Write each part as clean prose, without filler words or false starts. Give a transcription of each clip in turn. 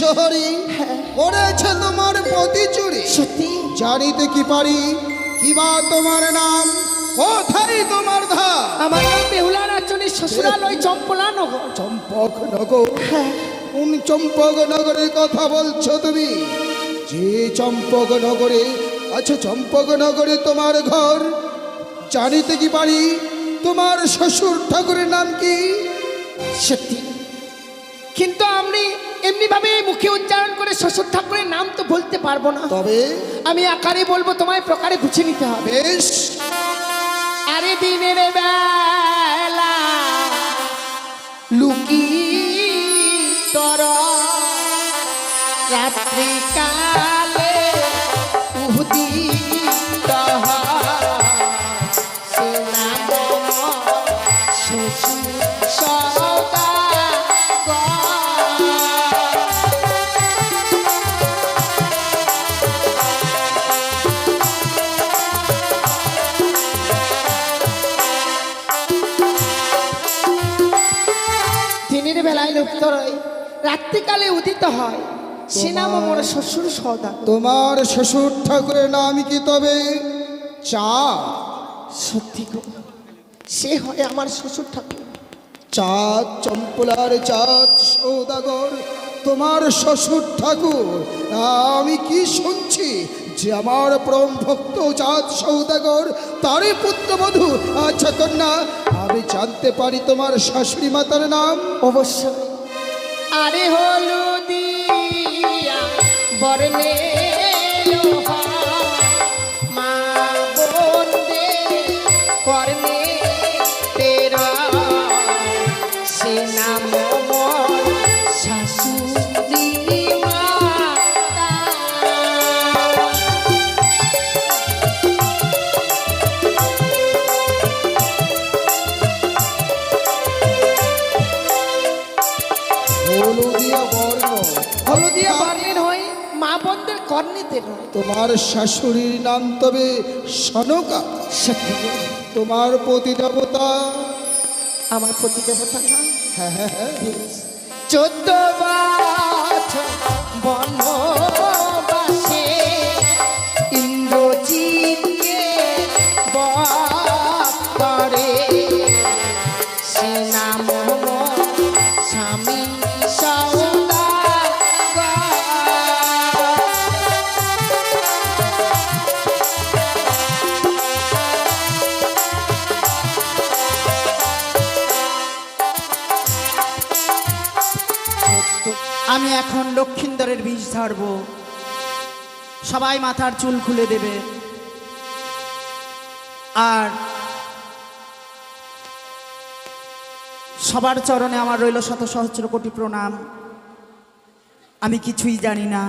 শহরে করেছে তোমার প্রতি চুরি। সত্যি জানিতে কি পারি কিবা তোমার নাম, কোথায় তোমার ধার? আমার নাম বেহুলা নাচনের শ্বশুরালয় চম্পলা নগর। চম্পকনগর? কোন চম্পকনগরের কথা বলছো তুমি? যে চম্পকনগরে আচ্ছা, চম্পকনগরে তোমার ঘর। জানিতে কি পারি তোমার শ্বশুর ঠাকুরের নাম কি? সত্যি, কিন্তু আমি এমনি ভাবে মুখে উচ্চারণ করে শ্বশুর ঠাকুরের নাম তো বলতে পারবো না। তবে আমি আকারে বলবো, তোমায় প্রকারে গুছিয়ে নিতে হবে। বেশ। আরে দিনের বেলা লুকি তর, রাত্রি কালে উদিত সে নাম শ্বশুর সওদাগর। দিনের বেলায় লুপ্ত রয়, রাত্রিকালে উদিত হয়, সে নাম আমার শ্বশুর সওদাগর। তোমার শ্বশুর ঠাকুরের নাম কি তবে? চাঁদ? সত্যি গো, সে হয় আমার শ্বশুর ঠাকুর। চাঁদ, চম্পলার চাঁদ সৌদাগর তোমার শ্বশুর ঠাকুর। আমি কি শুনছি যে আমার পরম ভক্ত চাঁদ সৌদাগর তারই পুত্রবধূ। আচ্ছা কন্যা, আমি জানতে পারি তোমার শাশুড়ি মাতার নাম? অবশ্যই। আরে হলুদিয়া বরনে মা বন্দে করনে তেরা, সে নাম মোর শাশুড়ি মাতা। হলুদিয়া বর্ণ। হলুদিয়া বর্ণের হয়, মা বন্দের কর্ণেতে নয়। তোমার শাশুড়ির নাম তবে সনকা? সত্যি গো, তোমার পতি দেবতা? আমার প্রতি দেবতা না? হ্যাঁ হ্যাঁ হ্যাঁ। 14 বছর বনবাসে ইন্দ্রজিৎকে বধ করে, সে নাম মোর স্বামী সওদাগর। আমি এখন লক্ষিন্দরের বিষ ঝাড়ব, সবাই মাথার চুল খুলে দেবে। আর সবার চরণে আমার রইল শত সহস্র কোটি প্রণাম। আমি কিছুই জানি না,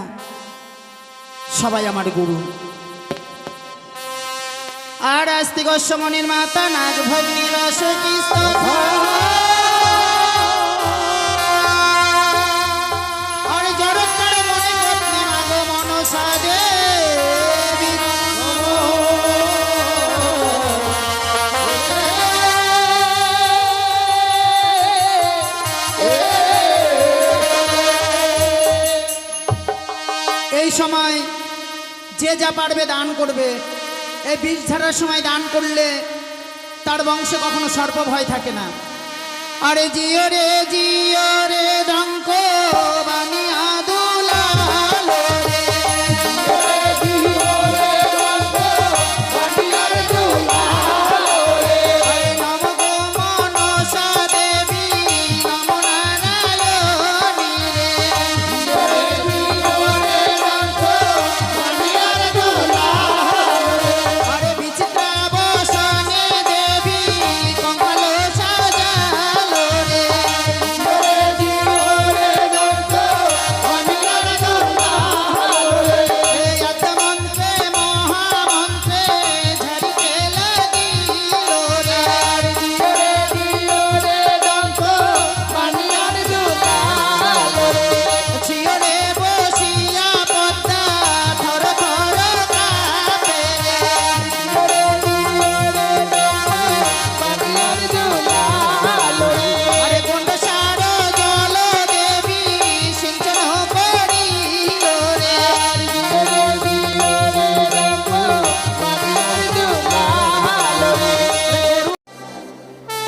সবাই আমার গুরু। আর আস্তিক মনির মাতা নাগ ভগ্নী রস এই সময় যে যা পারবে দান করবে। এই বীজ ঝাড়ার সময় দান করলে তার বংশে কখনো সর্প ভয় থাকে না। আরে জিও রে দঙ্ক বানিয়া দুলালো রে, নম গো মনসা দেবী নম নারায়ণী রে, আরে বিচিত্রা বসনে দেবী কঙ্কাল সাজালো রে,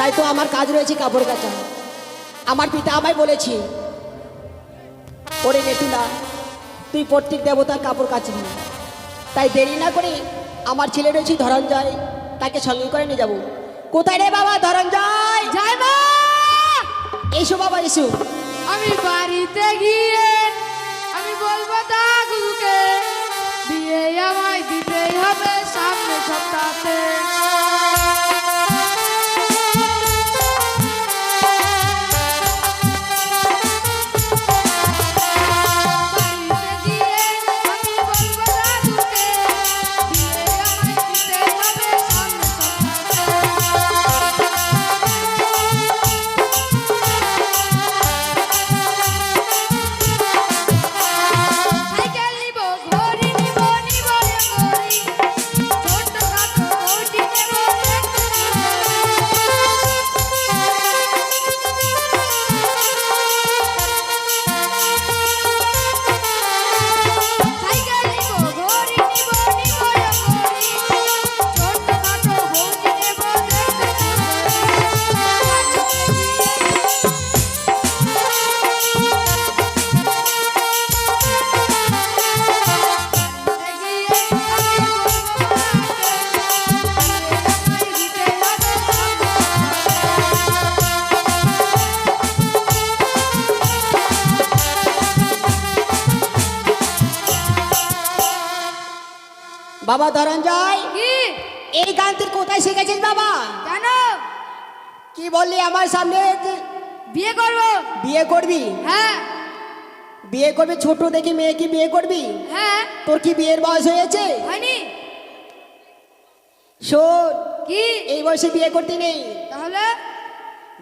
তাই তো আমার কাজ রয়েছে কাপড় কাচা। আমার পিতা আমায় বলেছে, ওরে নেতুলা, তুই প্রত্যেক দেবতার কাপড় কাচবি। তাই দেরি না করে আমার ছেলে রয়েছে ধরঞ্জয়, তাকে সঙ্গে করে নিয়ে যাবো। কোথায় রে বাবা ধরঞ্জয়? যাই মা, এসো বাবা এসো। আমি বাড়িতে গিয়ে আমি বলবো দাগুকে বিয়ে আমায় দিতেই হবে সামনে সপ্তাহে। বাড়িতে গিয়ে আমি বলবো দাগুকে বিয়ে আমায় দিতেই হবে সামনে সাইকেল নিব, ঘড়ি নিব, নিব রে ঘড়ি, ছোটখাটো ঘড়ি নেব, দেখতে সাইকেল নিব, ঘড়ি নিব, নিব রে ঘড়ি, ছোটখাটো ঘড়ি নেব, দেখতে বাবা ধরঞ্জয়, কি এই গান তুই কোথায় শিখেছিস বাবা? কেন কি বললি আমার সামনে? বিয়ে করব? বিয়ে করবি? হ্যাঁ বিয়ে করবি? ছোট দেখি মেয়ে কি বিয়ে করবি? হ্যাঁ। তোর কি বিয়ের বয়স হয়েছে? হয়নি? শোন, কি এই বয়সে বিয়ে করতে নেই। তাহলে?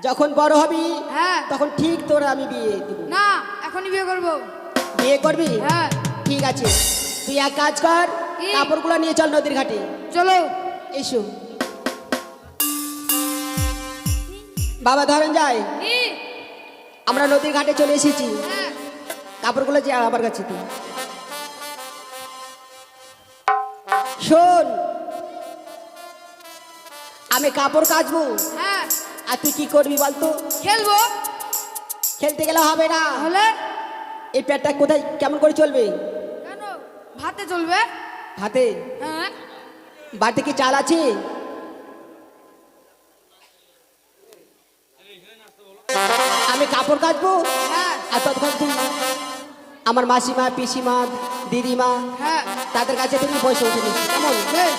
যখন বড় হবি হ্যাঁ। তখন ঠিক তোর আমি বিয়ে দিব। না, এখনই বিয়ে করব। বিয়ে করবি? হ্যাঁ। ঠিক আছে, তুই এক কাজ কর, কি? কাপড়গুলো নিয়ে চল নদীর ঘাটে। চলো। এসো বাবা ধরঞ্জয়, কি আমরা নদীর ঘাটে চলে এসেছি। হ্যাঁ। কাপড়গুলো যে আমার কাছে তুই শোন, আমি কাপড় কাচবো, হ্যাঁ। আর তুই কি করবি বলতো? খেলবো। খেলতে গেলে হবে না। তাহলে? এই পেটটা কোথায় কেমন করে চলবে? কেন? ভাতে চলবে। হাতে? হ্যাঁ। বাড়িতে কি চাল আছে? আমি কাপড় কাচবো, হ্যাঁ। আর ততক্ষণ তুই আমার মাসিমা, পিসিমা, দিদিমা, হ্যাঁ। তাদের কাছে তুমি পয়সা উঠে নিচ্ছি, কেমন? বেশ।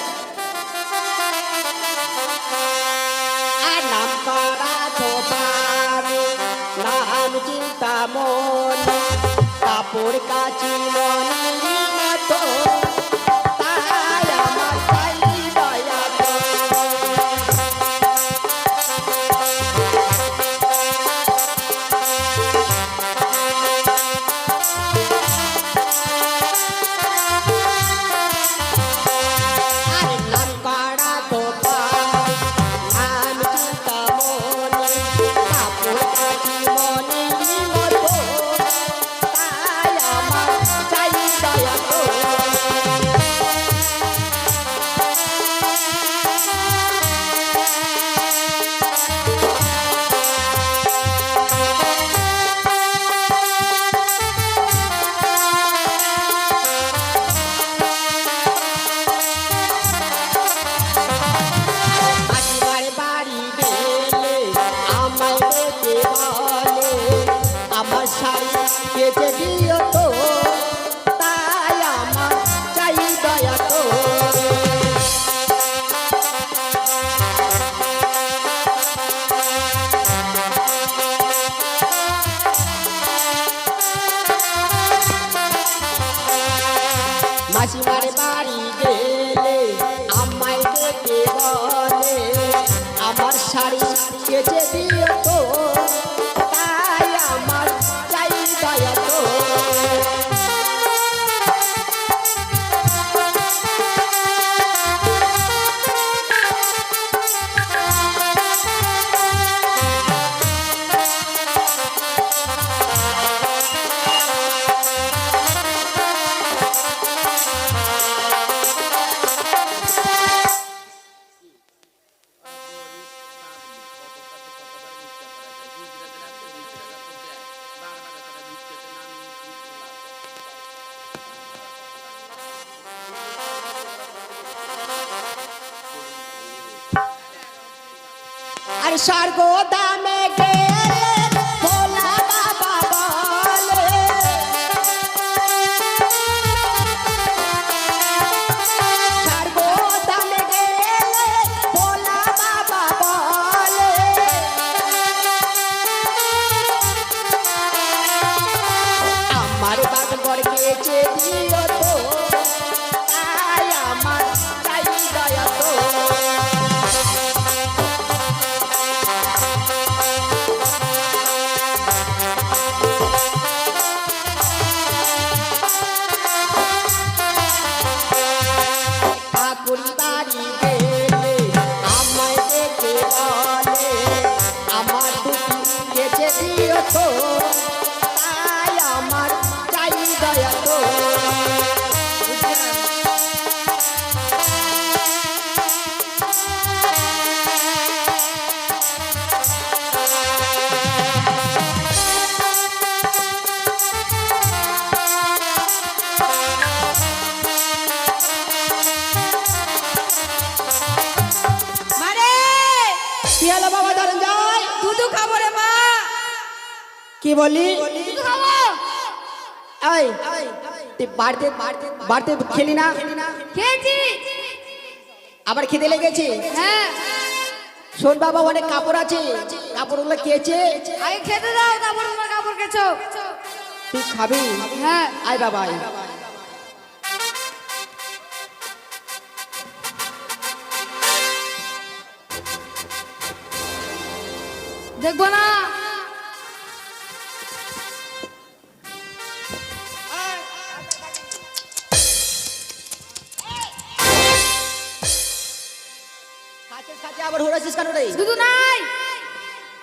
আর নাম করা ধোপারে, নাম চিন্তা মনে, কাপড় কাচি মনে মতো, তাই আমার চাই দয়া করে। আরে নাম করা ধোপারে, নাম চিন্তা মনে, কাপড় কাচি মনে মতো, তাই আমার চাই দয়া করে। মাসিমার বাড়ি গেলে আমায় ডেকে বলে, আমার শাড়ি কেচে দিও তো, তাই আমার চাই দয়া করে। মাসিমার বাড়ি গেলে আমায় ডেকে বলে, আমার শাড়ি কেচে দিও তো, তাই আমার চাই দয়া করে। আর স্বর্গ দামে গেলে ভোলা বাবা বলে স্বর্গ দামে গেলে ভোলা বাবা বলে আমার বাগান বর গেছে দিও তো তাই আমার চাই দয়া তো ঠাকুরি বাড়ি গেলে আমায় দেখে বলে আমার দুটি গেছে দিও তো তাই আমার চাই দয়া তো মারে কি হলো বাবা ধরেন যাই দুধু খাবো রে মা। কি বলি দুধু খাবো। এই তুই বাড়িতে বাড়িতে খেলি না খেয়েছি। আবার খেতে লেগেছে হ্যাঁ শোন বাবা অনেক কাপড় আছে কাপড়গুলো কেচে আগে খেতে দাও তারপর তোমার কাপড় কেছো। তুই খাবি হ্যাঁ আয় বাবা আয় দেখবো না। খাচ্ছিস খাচ্ছি আবার হরাছিস কেন রে দুধু নাই।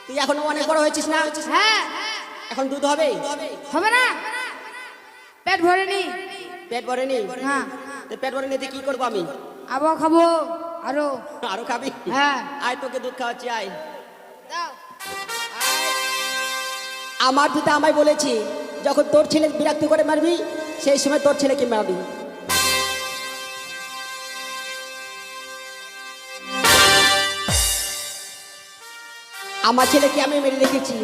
তুই এখনো অনেক বড় হয়েছিস না হ্যাঁ এখন দুধ হবে হবে না। পেট ভরেনি। পেট ভরেনি হ্যাঁ তো পেট ভরেনি তুই কি করবো আমি আবার খাবো আরো। আরো খাবি হ্যাঁ আয় তোকে দুধ খাওয়াচ্ছি আয় দাও। আমার পিতা আমায় বলেছে যখন তোর ছেলে বিরক্ত করে মারবি সেই সময় তোর ছেলেকে মারবি আমার ছেলেকে আমি মেরে রেখেছি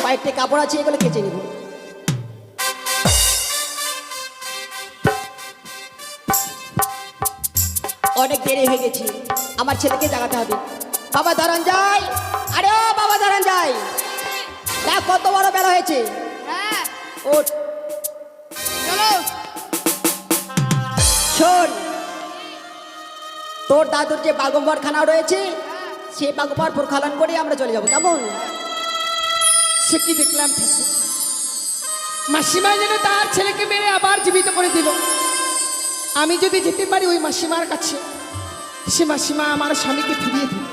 কয়েকটি কাপড় আছে এগুলো কেচে নেব অনেক দেরি হয়ে গেছি আমার ছেলেকে জাগাতে হবে বাবা ধরঞ্জয় আরে ও বাবা ধরঞ্জয় দেখ কত বড় বেলা হয়েছে হ্যাঁ ওঠ চলো। শোন তোর দাদুর যে বাগম্বর খানা রয়েছে সেই বাগম্বর প্রখালন করে আমরা চলে যাবো কেমন সে কি দেখলাম ঠাকুর, মাসিমা যেন তার ছেলেকে মেরে আবার জীবিত করে দিল। আমি যদি যেতে পারি ওই মাসিমার কাছে, সে মাসিমা আমার স্বামীকে ফিরিয়ে দিল।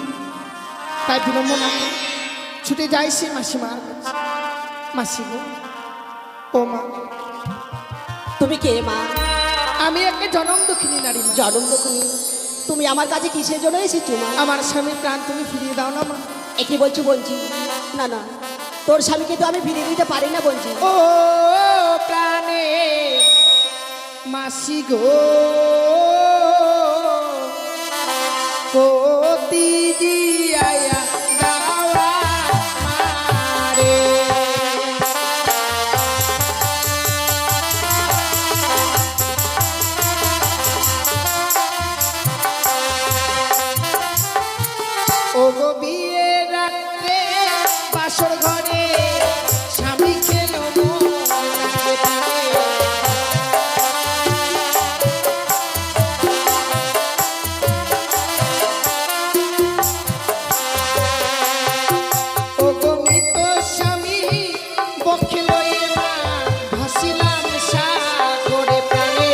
তাই বিলম্ব না করে ছুটে যাই সে মাসিমার কাছে। মাসি গো, ও মা, তুমি কে মা আমি একে জনম দুঃখিনী নারী মা। জনম দুঃখিনী তুমি আমার কাছে কিসের জন্য এসেছো মা আমার স্বামীর প্রাণ তুমি ফিরিয়ে দাও না মা। একে বলছো বঞ্জি না না তোর স্বামীকে তো আমি ফিরিয়ে দিতে পারি না বঞ্জি ও প্রাণে মাসি গো, কোতি জিয়ায়া দাওয়া মারে। ও গো বিয়ের রাত্রে বাসর ঘরে স্বামী খেলো ও গো মৃত স্বামী বক্ষে লয়ে মা ভাসিলাম সাগরে প্রাণে।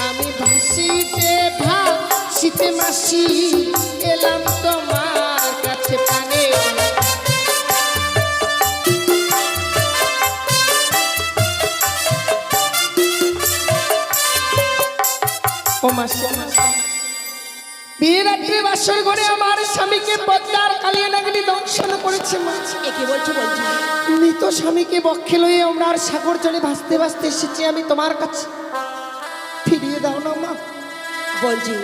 আমি ভাসিতে ভাসিতে মাসি এলাম তোমার কাছে প্রাণে। ও মাসি, বিয়ে রাত্রে বাসর ঘরে আমার স্বামীকে পদ্মার কালিয়া নাগিনী দংশন করেছে মা। এ কি বলছো বলছি? মৃত স্বামীকে বক্ষে লয়ে আমরা আর সাগর জলে ভাসতে ভাসতে এসেছি আমি তোমার কাছে, ফিরিয়ে দাও না মা। বলছি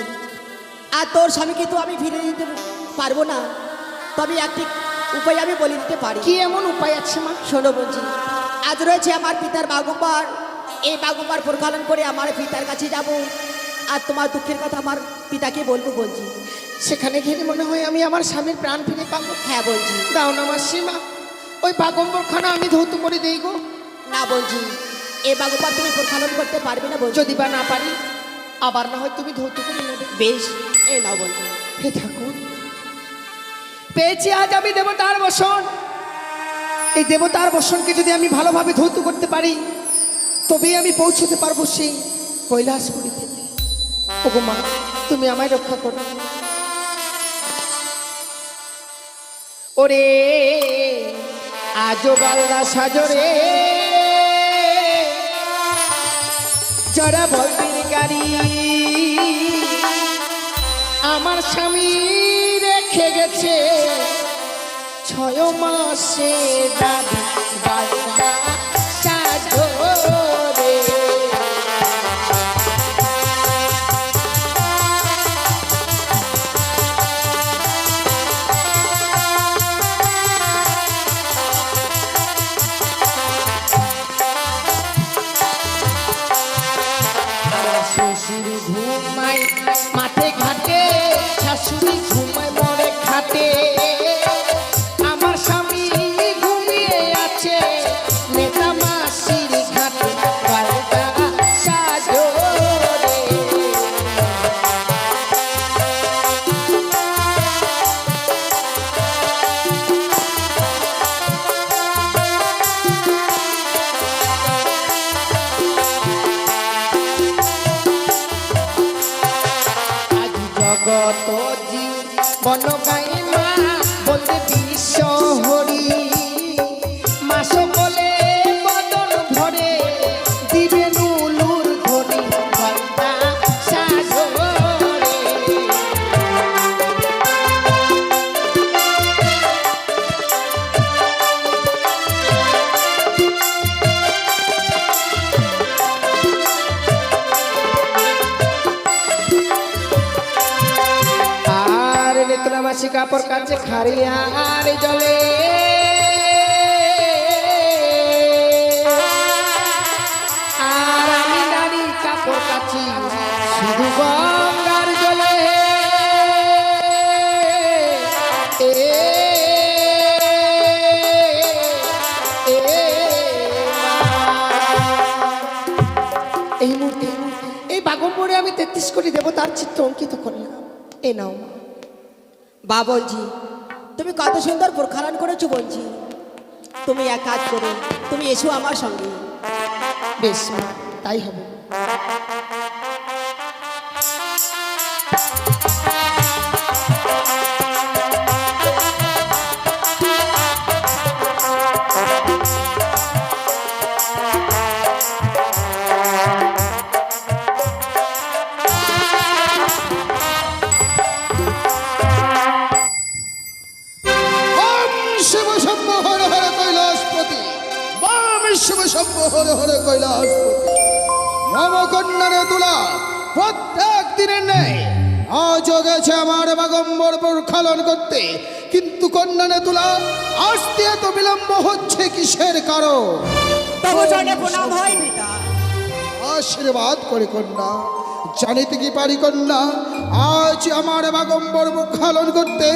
আর তোর স্বামীকে তো আমি ফিরে দিতে পারবো না, তবে একটি উপায় আমি বলে দিতে পারি। কি এমন উপায় আছে মা? শোনো বলছি, আজ রয়েছে আমার পিতার বাগম্বর, এই বাগম্বর প্রক্ষালন করে আমার পিতার কাছে যাব, আর তোমার দুঃখের কথা আমার পিতাকে বলবো বলছি। সেখানে গেলে মনে হয় আমি আমার স্বামীর প্রাণ ফিরে পাবো। হ্যাঁ বলছি। দাও না মাসিমা, ওই বাগম্বরখানা আমি ধৌত করে দেই গো। না বলছি, এই বাগম্বর তুমি প্রক্ষালন করতে পারবে না বলছি। যদি বা না পারি আবার না হয় তুমি ধৌত করে নেবে। বেশ, এই নাও বলছি। হে ঠাকুর, পেয়েছি আজ আমি দেবতার বসন। এই দেবতার বসনকে যদি আমি ভালোভাবে ধৌত করতে পারি তবেই আমি পৌঁছতে পারবো সেই কৈলাসপুরীতে। ওগো মা, তুমি আমায় রক্ষা করো। ওরে আজো বালদা সাজরে যারা ভক্তির গাড়ি আমার স্বামী রেখে গেছে 6 মাসে দাবি বালদা সাজরে। শ্বশুর ঘুমায় মাঠে ঘাটে, শাশুড়ি ঘুমায় মরে খাটে, আমার স্বামী ঘুমিয়ে আছে নেতা মাসির ঘাটে বালদা সাজরে। আজ জগত জীবন গাই মা বলতে বিশ্ব হরি, মাস বলে বদন ভরে দিবে নুলুর ধরি বালদা সাজরে। আর নেতলা মাসি কাপড় কাছে খারিয়ার জলে আর আমি নারী কাপড় কাছি শুধু গঙ্গার জলে। এই মুহূর্তে এই বাগম্বরে আমি 33 কোটি দেবতার চিত্র অঙ্কিত করলাম। এ নাও মা। বা বলছি, তুমি কত সুন্দর প্রক্ষালন করেছো বলছি। তুমি এক কাজ করো, তুমি এসো আমার সঙ্গে। বেশ মা, তাই হবে। ওম শিব শম্ভু হর হর কৈলাসপতি, ওম শিব শম্ভু হর হর কৈলাসপতি। মম কন্যারে তুলা প্রত্যেক দিনের নেই আজও গেছে আমার বাগম্বর প্রক্ষালন করতে, কিন্তু কন্যারে তুলা আসতে এত বিলম্ব হচ্ছে কিসের কারণ? তবু জনে প্রণাম হয় পিতা। আশীর্বাদ করে কন্যা, জানিতে কি পারি কন্যা, আজ আমার বাগম্বর প্রক্ষালন করতে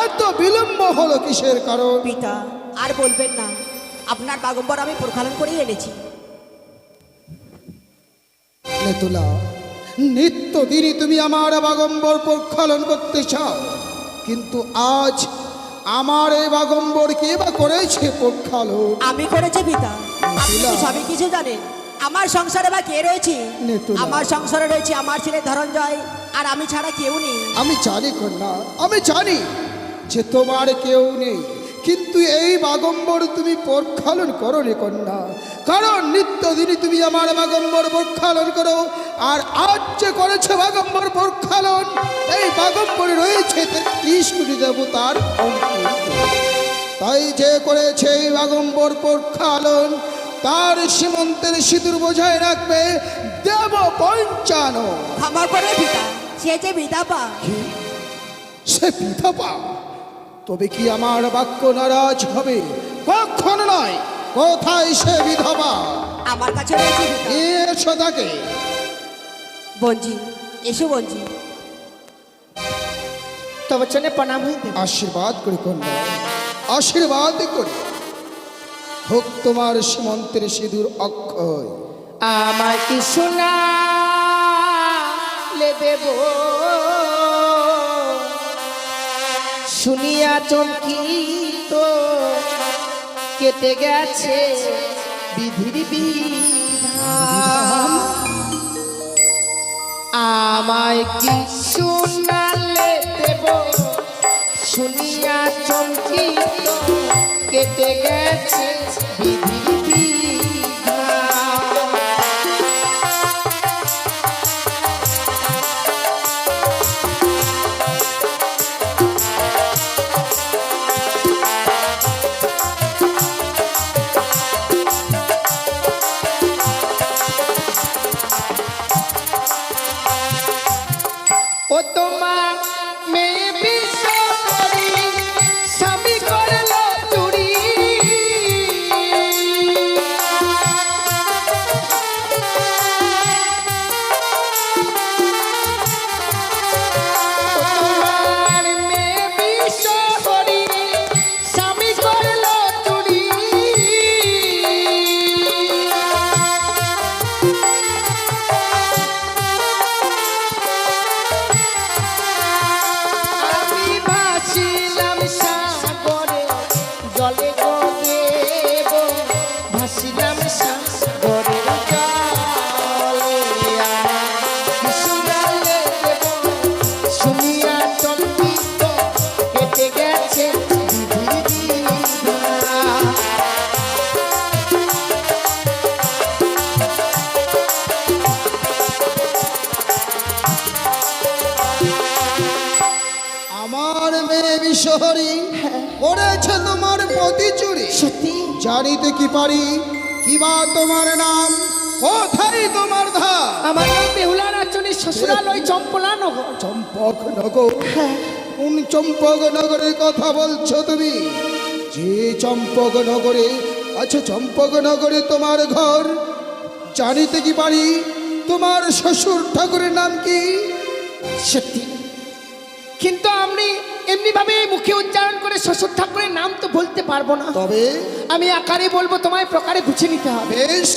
এত বিলম্ব হলো কিসের কারণ? পিতা আর বলবেন না, আপনার বাগম্বর আমি প্রক্ষালন করেই এনেছি। নেতুলা, নিত্যদিনই তুমি আমার বাগম্বর প্রক্ষালন করতে চাও, কিন্তু আজ আমার এই বাগম্বর কে বা করেছে প্রক্ষালন? আমি করেছি পিতা, আপনি তো সবই কিছু জানেন। আমার সংসারে বা কে রয়েছে? নেতুলা। আমার সংসারে রয়েছে আমার ছেলে ধনঞ্জয়, আর আমি ছাড়া কেউ নেই। আমি জানি কন্যা, আমি জানি যে তোমার কেউ নেই, কিন্তু এই বাগম্বর তুমি প্রক্ষালন করো রে কন্যা, কারণ নিত্যদিনই তুমি আমার বাগম্বর প্রক্ষালন করো। আর আজ যে করেছে বাগম্বর প্রক্ষালন, এই বাগম্বরে রয়েছে ৩৩ কোটি দেবতার অঙ্কুর। তাই যে করেছে এই বাগম্বর প্রক্ষালন, তার সীমন্তের সিঁদুর বোঝায় রাখবে দেব পঞ্চানো। ক্ষমা করে পিতা, সে যে বিধাপা। কি? সে বিধবা? তবে কি আমার বাক্য নারাজ হবে? কখনো নয়। কোথায় সে বিধবা? আমার কাছে রয়েছে পিতা। এসো তাকে। বঞ্জি, এসো বঞ্জি। তোমার জন্য প্রণাম হয়ে দেব। আশীর্বাদ করি কন্যা, আশীর্বাদ করি। হোক তোমার সীমন্তের সিঁদুর অক্ষয়। আমার কি শোনা দেব, শুনিয়া চমকিত কেটে গেছে বিধির বিধান। আমায় কি শোনালে দেব, শুনিয়া চমকিত কেটে গেছে বিধির বিধান। ও তোমার মেয়ে বিশ্বরি স্বামী করল চুরি। ও তোমার মেয়ে বিশ্বরি স্বামী করল চুরি। আমি ভাসিলাম সাগরে জলে গো দেব, ভাসিলাম সাগরে জলে। কি শুনালে দেব, শুনিয়া চমকিত কেটে গেছে বিধির বিধান। আমার মেয়ে বিশ্বহরি করেছে তোমার প্রতি চুরি। সত্যি? জানিতে কি পারি, কিবা তোমার নাম, কোথায় তোমার ধার? আমার নাম বেহুলা নাচনের শ্বশুরালয় চম্পলা নগর। চম্পক নগর? কোন চম্পক নগরের কথা বলছো তুমি? যে চম্পক নগরে আছে, চম্পক নগরে তোমার ঘর। জানিতে কি পারি তোমার শ্বশুর ঠাকুরের নাম কি? সত্যি, কিন্তু আমি এমনি ভাবে মুখে উচ্চারণ করে শ্বশুর ঠাকুরের নাম তো বলতে পারবো না। তবে আমি আকারে বলবো, তোমায় প্রকারে বুঝে নিতে হবে। বেশ,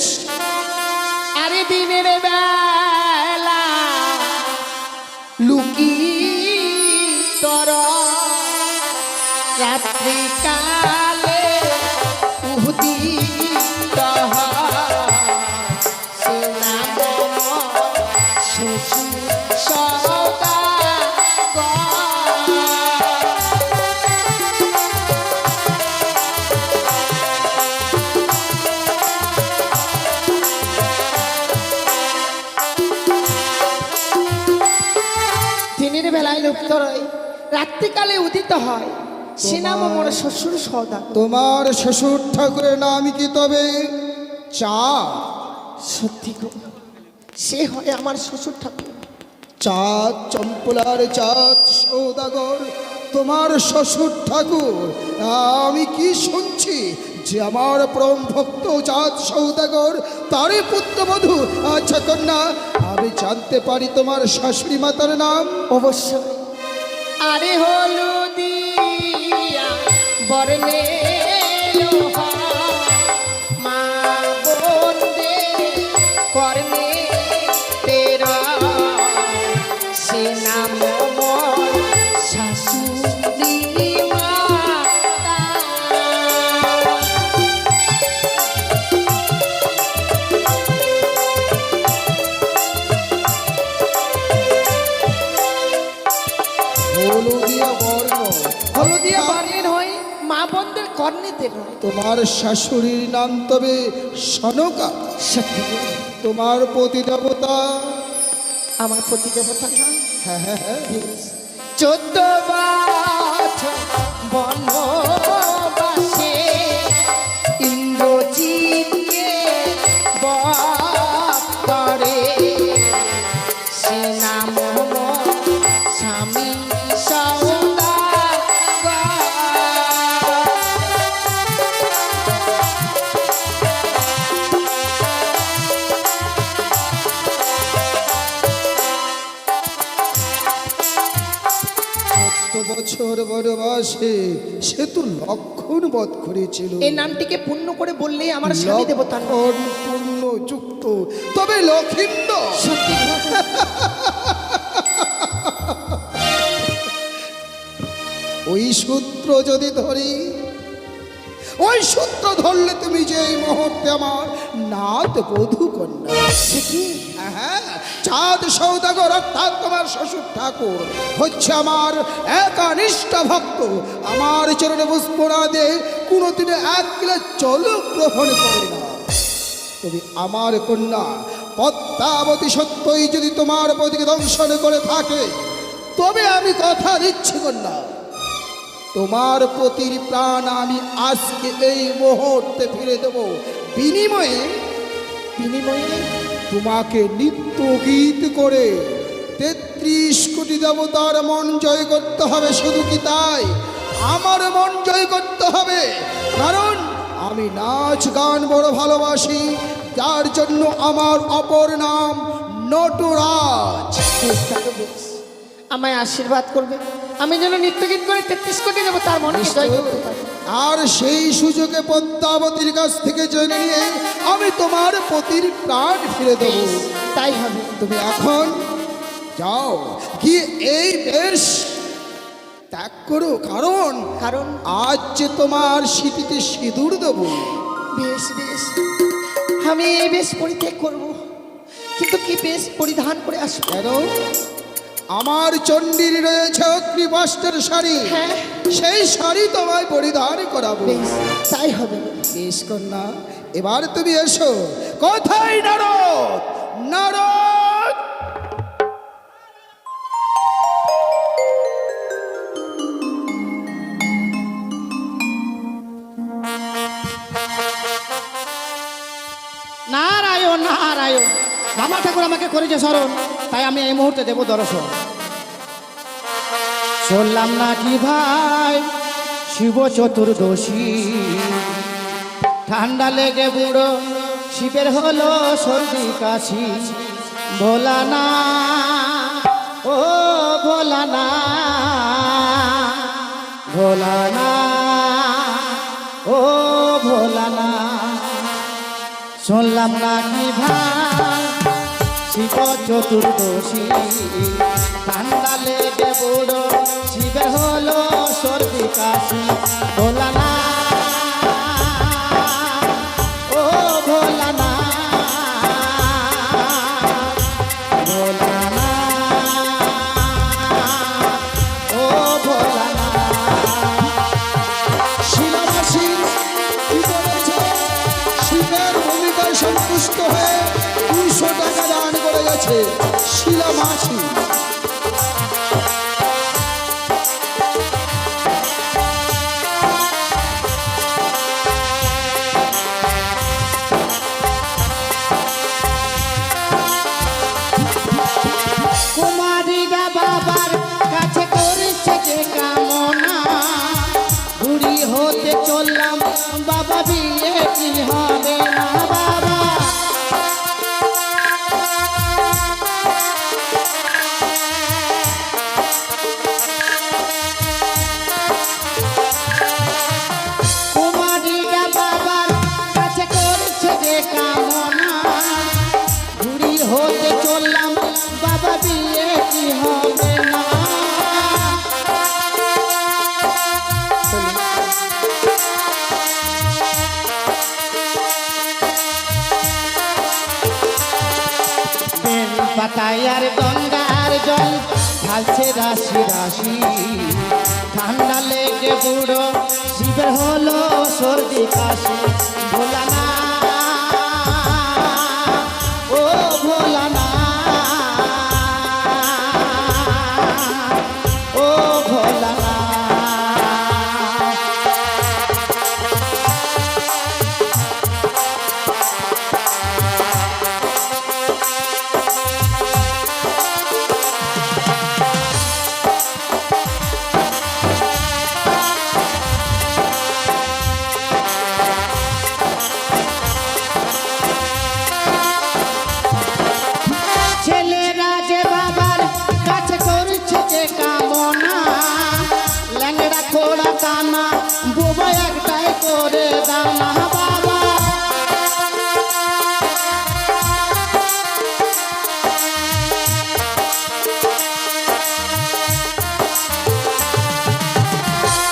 আরে দিনের বেলা লুকি তর, রাত্রি কালে উদিত হয়। সে নাম শ্বশুর সওদাগর। দিনের বেলায় লুপ্ত রয়, রাত্রিকালে উদিত হয়। সে নাম আমার শ্বশুর সওদাগর। তোমার শ্বশুর ঠাকুরের নাম কি তবে? চাঁদ। সত্যি গো, সে হয় আমার শ্বশুর ঠাকুর। চাঁদ, চম্পলার চাঁদ সৌদাগর তোমার শ্বশুর ঠাকুর। আমি কি শুনছি যে আমার পরম ভক্ত চাঁদ সৌদাগর, তারই পুত্রবধূ। আচ্ছা কন্যা, আমি জানতে পারি তোমার শাশুড়ি মাতার নাম? অবশ্যই। আরে হলুদিয়া বর্ণে মা বন্দে কর্ণে তেরা, সে নাম মোর শাশুড়ি মাতা। হলুদিয়া বর্ণ। হলুদিয়া বর্ণের হয়ে মা বন্ধের অন্যতে নয়। তোমার শাশুড়ির নাম তবে সনকা? সত্যি গো, তোমার পতি দেবতা? আমার প্রতি দেবতা না। হ্যাঁ হ্যাঁ হ্যাঁ। 14 বছর বনবাসে ইন্দ্রজিৎকে বধ করে, সে নাম স্বামী সওদাগর। বছর বনবাসে সে তো লক্ষণ বধ করেছিল। এই নামটিকে পূর্ণ করে বললেই আমার স্বামী দেবতা নয়। লক্ষণ পূর্ণ যুক্ত, তবে লক্ষিন্দর সত্যি গো, ওই সূত্র যদি ধরি, ওই সূত্র ধরলে তুমি যে এই মুহূর্তে আমার নাথ বধূ কন্যা। সে কি? হ্যাঁ, চাঁদ সৌদাগর অর্থাৎ তোমার শ্বশুর ঠাকুর হচ্ছে আমার একানিষ্ঠ ভক্ত। আমার চরণে পুষ্প না দিয়ে কোনোদিনে এক কিলো জল গ্রহণ করে না। তবে আমার কন্যা পদ্মাবতী সত্যই যদি তোমার পতিকে দংশন করে থাকে, তবে আমি কথা দিচ্ছি কন্যা, তোমার পতির প্রাণ আমি আজকে এই মুহূর্তে ফিরে দেব। বিনিময়ে তোমাকে নিত্য গীত করে 33 কোটি দেবতার মন জয় করতে হবে। শুধু কি তাই, আমার মন জয় করতে হবে, কারণ আমি নাচ গান বড় ভালোবাসি, যার জন্য আমার অপর নাম নটরাজ। বেশ, তাহলে বেশ। আমায় আশীর্বাদ করবে, আমি যেন নৃত্যগীত করে 33 কোটি দেব তার মনকে জয় করতে পারি। আর সেই সুযোগে পদ্মাবতীর কাছ থেকে জেনে নিয়ে আমি তোমার পতির প্রাণ ফিরে দেব। তাই হবে। তুমি এখন যাও, গিয়ে এই বেশ ত্যাগ করো, কারণ কারণ আজ যে তোমার স্মৃতিতে সিঁদুর দেব। বেশ বেশ, আমি এই বেশ পরিত্যাগ করব, কিন্তু কি বেশ পরিধান করে আসবো? কেন? আমার চণ্ডীর রয়েছে অগ্নিবস্ত্রের শাড়ি, হ্যাঁ। সেই শাড়ি তোমায় পরিধান করাবো। বেশ, তাই হবে। বেশ কন্যা, এবার তুমি এসো। কোথায় নারদ? নারদ! নারায়ণ নারায়ণ, রামা ঠাকুর আমাকে করেছে স্মরণ, তাই আমি এই মুহূর্তে দেব দর্শন। শুনলাম নাকি ভাই শিব চতুর্দশী, ঠান্ডা লেগে বুড়ো শিবের হলো সর্দি কাশি। ভোলানা ও ভোলানা, ভোলানা ও ভোলানা, শুনলাম নাকি ভাই শিব চতুর্দশী, ঠান্ডা লেগে বুড়ো শিবের হলো সর্দি কাশি। ভোলানা ও ভোলানা, ভোলানা ও ভোলানা। শিলামাসি কি বলেছে? শিবের ভূমিকায় সন্তুষ্ট হয়ে 200 টাকা দান করে গেছে শিলামাসি। কুমারীরা বাবার কাছে করেছে যে কামনা, বুড়ি হতে চললাম বাবা, বিয়ে কি হবে না বাবা। কুমারীরা বাবার কাছে করেছে যে কামনা, বুড়ি হতে চললাম বাবা, বিয়ে কি হবে না। বেল পাতায় আর গঙ্গার জল ঢালছে রাশি রাশি, ঠান্ডা লেগে লেগে বুড়ো শিবের হলো সর্দি কাশি ভোলা না ও ভোলা না ও ভোলা না ছেলেরা যে বাবার কাছে করছে যে কামনা ল্যাংড়া খোড়া কানা বুবা একটাই করে দাও না বাবা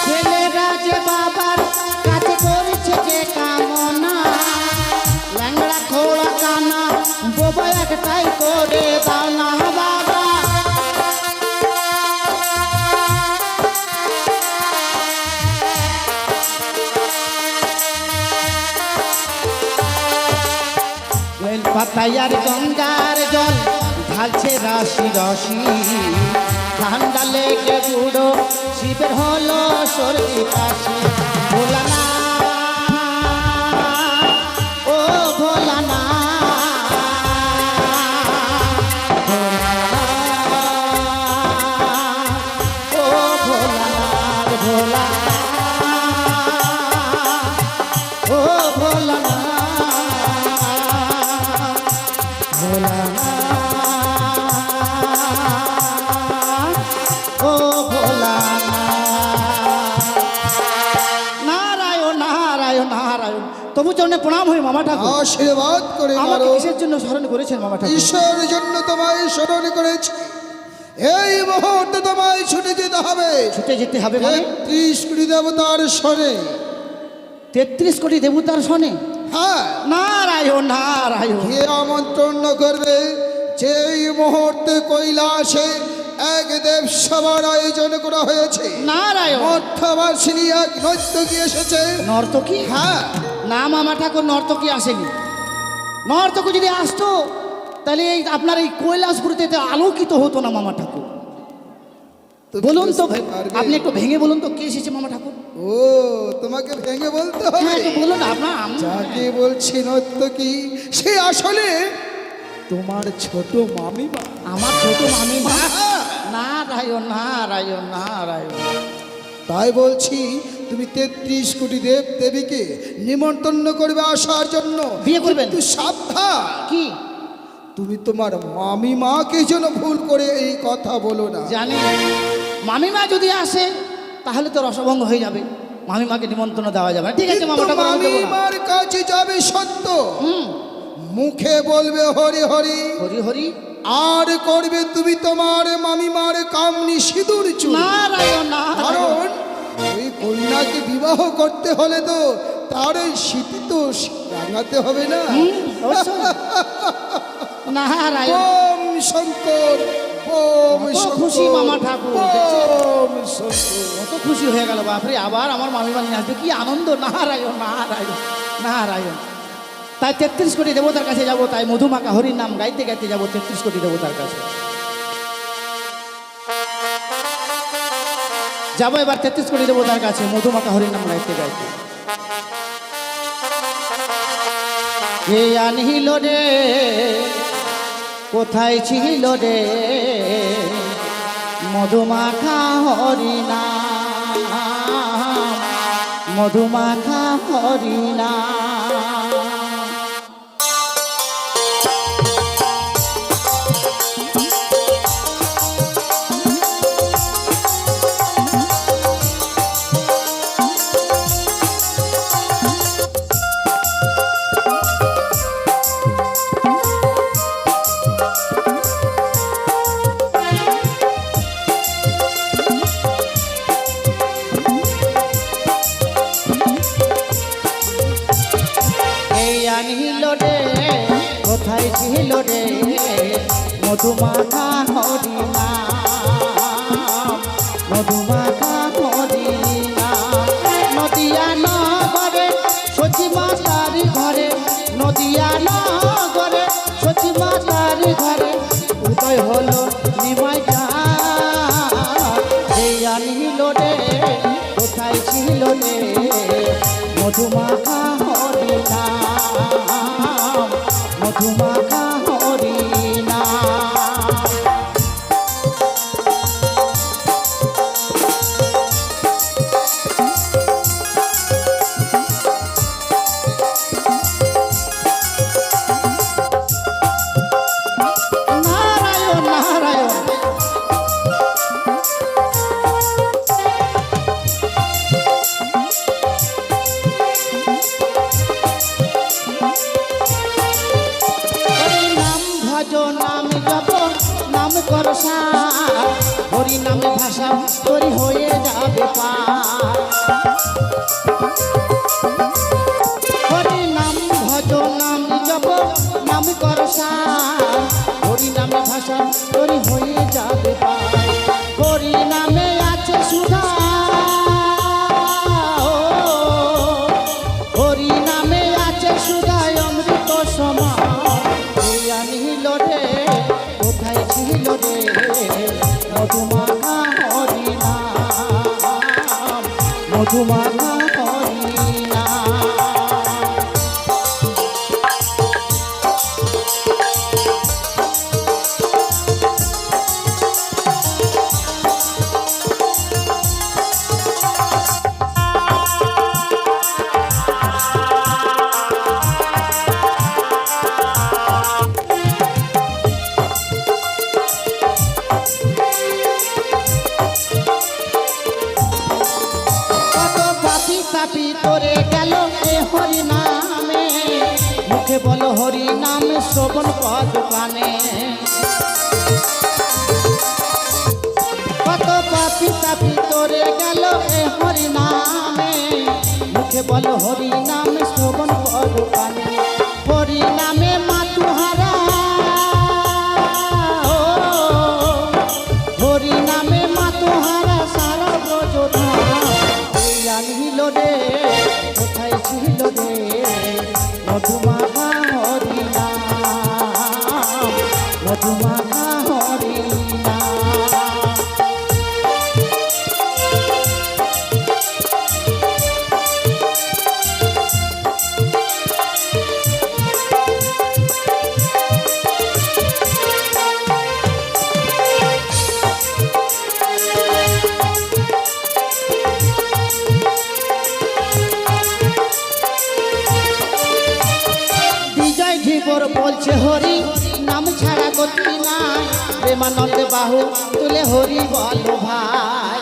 ছেলেরা যে বাবার কাছে করছে যে কামনা ল্যাংড়া খোড়া কানা বুবা একটাই করে দাও না বাবা বেল পাতায় আর গঙ্গার জল ঢালছে রাশি রশি ঠান্ডা লেগে বুড়ো শিবের হলো সর্দি কাশি ভোলা না ও ভোলা না ও ভোলা না ভোলা ও ভোলা না ভোলা ও ভোলা নারায়ণ নারায়ণ নারায়ণ তবু চরণে প্রণাম হই মামা ঠাকুর আশীর্বাদ করে আমাকে মারো। কিসের জন্য স্মরণ করেছেন মামা ঠাকুর ঈশ্বরের জন্য তোমায় স্মরণ করেছি। এই মুহূর্তে তোমায় ছুটে যেতে হবে ছুটে যেতে হবে মানে ৩০ কোটি দেবতার স্বরে। ৩৩ কোটি দেবতার শোনে হ্যাঁ, নারায়ণ নারায়ণ কে আমন্ত্রণ করবে যে এই মুহূর্তে কৈলাসে এক দেব সভার আয়োজন করা হয়েছে। নারায়ণ মধ্যবাসিনী এক নর্তকী এসেছে। নর্তকী হ্যাঁ, না মামা ঠাকুর নর্তকী আসেনি নর্তকী যদি আসতো তাহলে এই আপনার এই কৈলাসপুরীতে এত আলোকিত হতো না মামা ঠাকুর তুমি বলুন তো বুঝতে পারবে? আপনি একটু ভেঙে বলুন তো কে এসেছে মামা ঠাকুর ও, তোমাকে ভেঙে বলতে হ্যাঁ হবে। একটু বলুন না আপনার যাকে বলছি নর্তকী সে আসলে তোমার ছোট মামিমা। আমার ছোট মামিমা হ্যাঁ, নারায়ণ নারায়ণ নারায়ণ তাই বলছি তুমি ৩৩ কোটি দেব দেবীকে নিমন্ত্রণ করবে আসার জন্য। বিয়ে করবেন? কিন্তু সাবধান, কি তুমি তোমার মামিমাকে যেন ভুল করে এই কথা বলো না। জানি মামিমা যদি আসে তাহলে তো রসভঙ্গ হয়ে যাবে মামিমাকে নিমন্ত্রণ দেওয়া যাবে না। ঠিক আছে মামা কিন্তু ঠাকুর আমি দেবো না। মামিমার কাছে যাবে সত্য, হুম মুখে বলবে হরি হরি, হরি হরি আর করবে তুমি তোমার মামিমার কামনি সিঁদুর চুল। নারায়ণ নারায়ণ কারণ ওই কন্যাকে বিবাহ করতে হলে তো তার ওই স্মৃতি তো রাঙাতে হবে না। অবশ্যই। নারায়ণ ওম শঙ্কর, ওম কত শঙ্কর, খুশি মামা ঠাকুর, দেখছেন? ওম শঙ্কর। কত খুশি হয়ে গেল বাপরে আবার আমার মামিমা নিয়ে আসবে কি আনন্দ নারায়ণ নারায়ণ নারায়ণ তাই ৩৩ কোটি দেবতার কাছে যাব তাই মধুমাকা হরির নাম গাইতে গাইতে যাব ৩৩ কোটি দেবতার কাছে যাবো এবার ৩৩ কোটি দেবতার কাছে মধুমাকা হরির নাম গাইতে গাইতে কে আনহিল রে কোথায় ছিল রে মধুমাখা হরিনা মধুমাখা হরিনা আনহিল রে কোথায় ছিল রে মধুমাখা হরিনা মধুমাখা হরিনা হরি নাম। নারায়ণ নারায়ণ হরি নাম ভজ নাম জপ নাম কর সার, হরি নামে ভাষা তোরি হয়ে যাবে পার। হরি নাম ভজ নাম জপ নাম কর সার, হরি নামে ভাষা তোরি হয়ে যাবে পার। হরি নামে আছে সুধা, হরি নামে আছে সুধা অমৃত সমান। এই আনিল রে কোথায় ছিল রে মধুমাখা হরি নাম, মধুমাখা হরি নাম। কত পাপি তাপি তোরে গেল এ হরি নামে, মুখে বলো হরি নাম শ্রবণ পদ কানে। কত পাপি তাপি তোরে গেল এ হরি নামে, মুখে বলো হরি নাম শ্রবণ পদ কানে। হরি নামে মা তুহারা, হরি নামে মা তুহারা সারা ব্রজধাম। এই আনিল রে কোথায় ছিল রে মধুমাখা হরি নাম, মধুমাখা হরি নাম। বিজয় ধীবর বলছে হরি নাম ছাড়া গতি নাই, প্রেমানন্দে বাহু তুলে হরি বলো ভাই।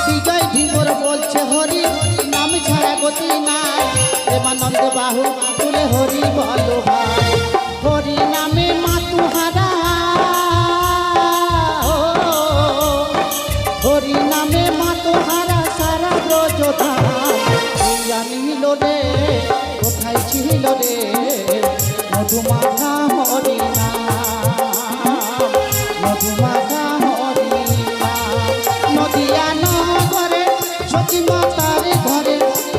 বিজয় ধীবর বলছে হরি নাম ছাড়া গতি নাই, প্রেমানন্দে বাহু তুলে হরি বলো ভাই। হরি নামে মা তুহারা, হরি নামে মা তুহারা সারা ব্রজধাম। এই আনিল রে কোথায় ছিল রে মধুমাখা হরি নাম, মধুমাখা হরি নাম। নদিয়া নগরে সতী মাতার ঘরে,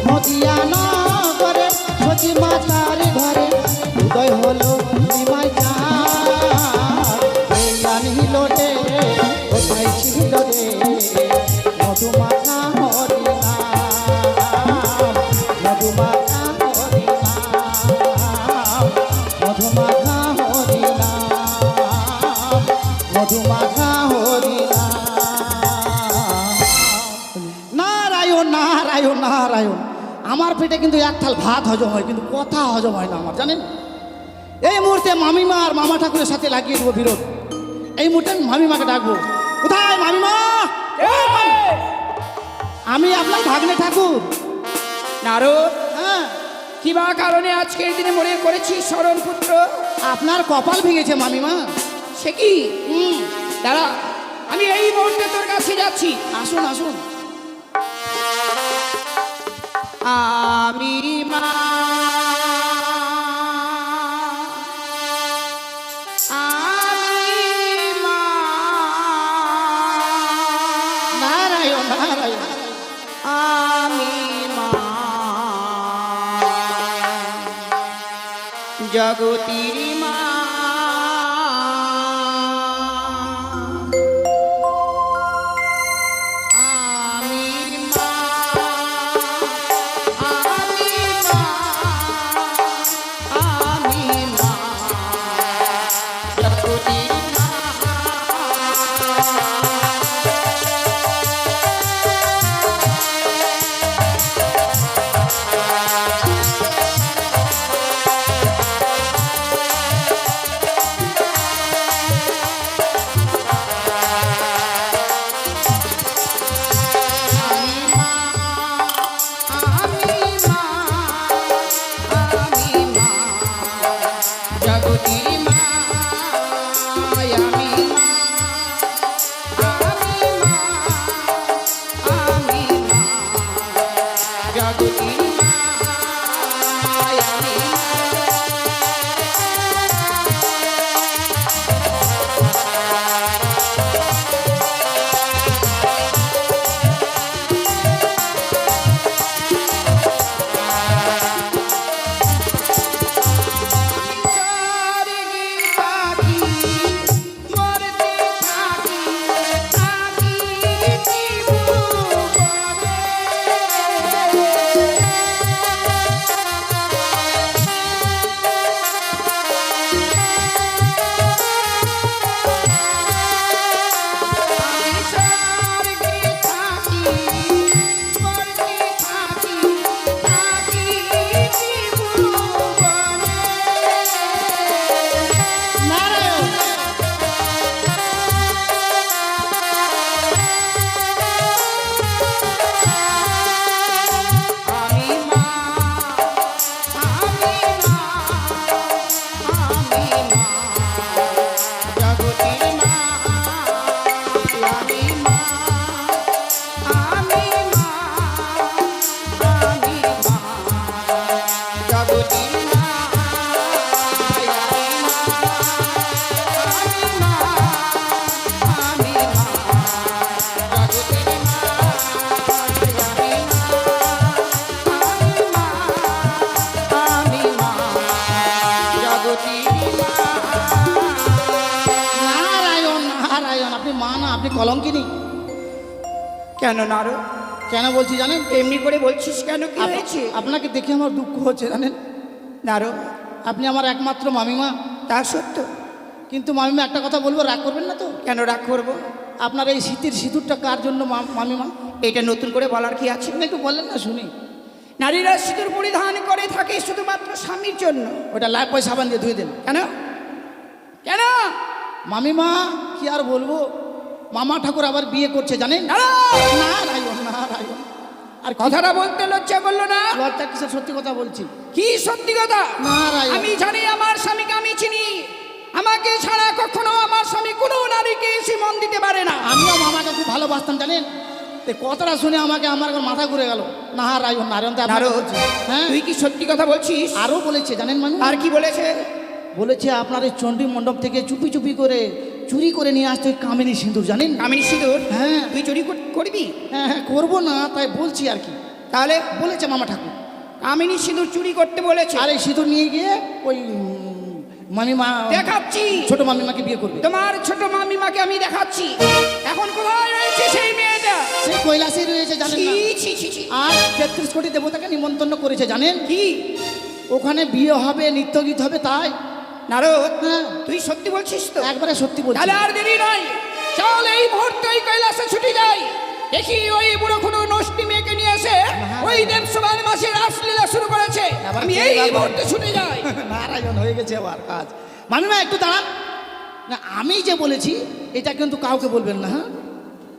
নদিয়া নগরে সতী মাতার ঘরে উদয় হলো নিমাই চাঁদ। এই আনিল রে কোথায় ছিল রে মধুমাখা হরি নাম, মধুমাখা হরি নাম, মধুমাখা হরি নাম, মধুমাখা হরি নাম। নারায়ণ নারায়ণ নারায়ণ। আমার পেটে কিন্তু এক থাল ভাত হজম হয়, কিন্তু কথা হজম হয় না আমার, জানেন। এই মুহূর্তে মামিমা আর মামা ঠাকুরের সাথে লাগিয়ে দেবো বিরোধ। এই মুহূর্তে আমি মামিমাকে ডাকবো। কোথায় মামিমা? আমি আপনার ভাগ্নে ঠাকুর। নারদ, হ্যাঁ, কিবা কারণে আজকের দিনে মনে করেছি শরণ পুত্র? আপনার কপাল ভেঙেছে মামিমা। সে কি? দাঁড়া, আমি এই মুহূর্তে তোর কাছে যাচ্ছি। আসুন আসুন। আমি মা, আমি মা, নারায়ণ নারায়ণ। আমি মা, জগতির মা। আমি মা, আমি মা, আপনি কলঙ্কিনী। কেন নারদ? কেন বলছি জানেন? এমনি করে বলছিস কেন, কি হয়েছে? আপনাকে দেখে আমার দুঃখ হচ্ছে জানেন নারদ, আপনি আমার একমাত্র মামিমা। তা সত্য, কিন্তু মামিমা একটা কথা বলবো, রাগ করবেন না তো? কেন রাগ করবো? আপনার এই শীতের সিঁদুরটা কার জন্য মামিমা? এটা নতুন করে বলার কি আছে? আপনি একটু বললেন না শুনি। নারীরা সিঁদুর পরিধান করে থাকে শুধুমাত্র স্বামীর জন্য। ওটা লাইফ বয় সাবান দিয়ে ধুয়ে দেন। কেন কেন? মামিমা কি আর বলবো, মামা ঠাকুর আবার বিয়ে করছে জানেন? নারায়ণ! নারায়ণ নারায়ণ। আর কথাটা বলতে লজ্জা করলো না? লজ্জা কিসের, সত্যি কথা বলছি। কি সত্যি কথা? নারায়ণ। আমি জানি আমার স্বামীকে আমি চিনি। আমাকে ছাড়া কখনো আমার স্বামী কোনো নারীকে এসে মন দিতে পারে না। আমিও মামাকে খুব ভালোবাসতাম জানেন। এই কথাটা শুনে আমাকে আমার মাথা ঘুরে গেল। নারায়ণ নারায়ণ। তো আপনাকে নারদ, বলছি। হ্যাঁ, তুই কি সত্যি কথা বলছিস? আরও বলেছে জানেন মানে? আর কি বলেছে? বলেছে আপনার এই চণ্ডী মণ্ডপ থেকে চুপি চুপি করে চুরি করে নিয়ে আসতে ওই কামিনী সিঁদুর জানেন? কামিনী সিঁদুর? হ্যাঁ। তুই চুরি করবি? হ্যাঁ হ্যাঁ, করবো না তাই বলছি আর কি। তাহলে বলেছে মামা ঠাকুর। কামিনী সিঁদুর চুরি করতে বলেছে? আর এই সিঁদুর নিয়ে গিয়ে ওই মামিমা, দেখাচ্ছি ছোট মামিমাকে বিয়ে করবে। তোমার ছোট মামিমাকে আমি দেখাচ্ছি। এখন কোথায় রয়েছে সেই মেয়েটা? সে কৈলাসে রয়েছে জানেন ছি না? ছি ছি ছি। আর 33 কোটি দেবতাকে নিমন্ত্রণ করেছে জানেন? কি? ওখানে বিয়ে হবে, নৃত্য গীত হবে। তাই নারদ, হ্যাঁ, তুই সত্যি বলছিস তো? একবারে সত্যি বলছি। তাহলে আর দেরি নয়, চল এই মুহূর্তে ওই কৈলাসে ছুটি যাই। দেখি ওই বুড়ো কোনো নষ্টি মেয়েকে নিয়ে এসে ওই দেবসভার মাসে রাসলীলা শুরু করেছে। আবার আমি কে এই যাবে? মুহূর্তে ছুটে যাই। নারায়ণ, হয়ে গেছে আবার কাজ। মামিমা একটু দাঁড়ান না, আমি যে বলেছি এটা কিন্তু কাউকে বলবেন না। হ্যাঁ,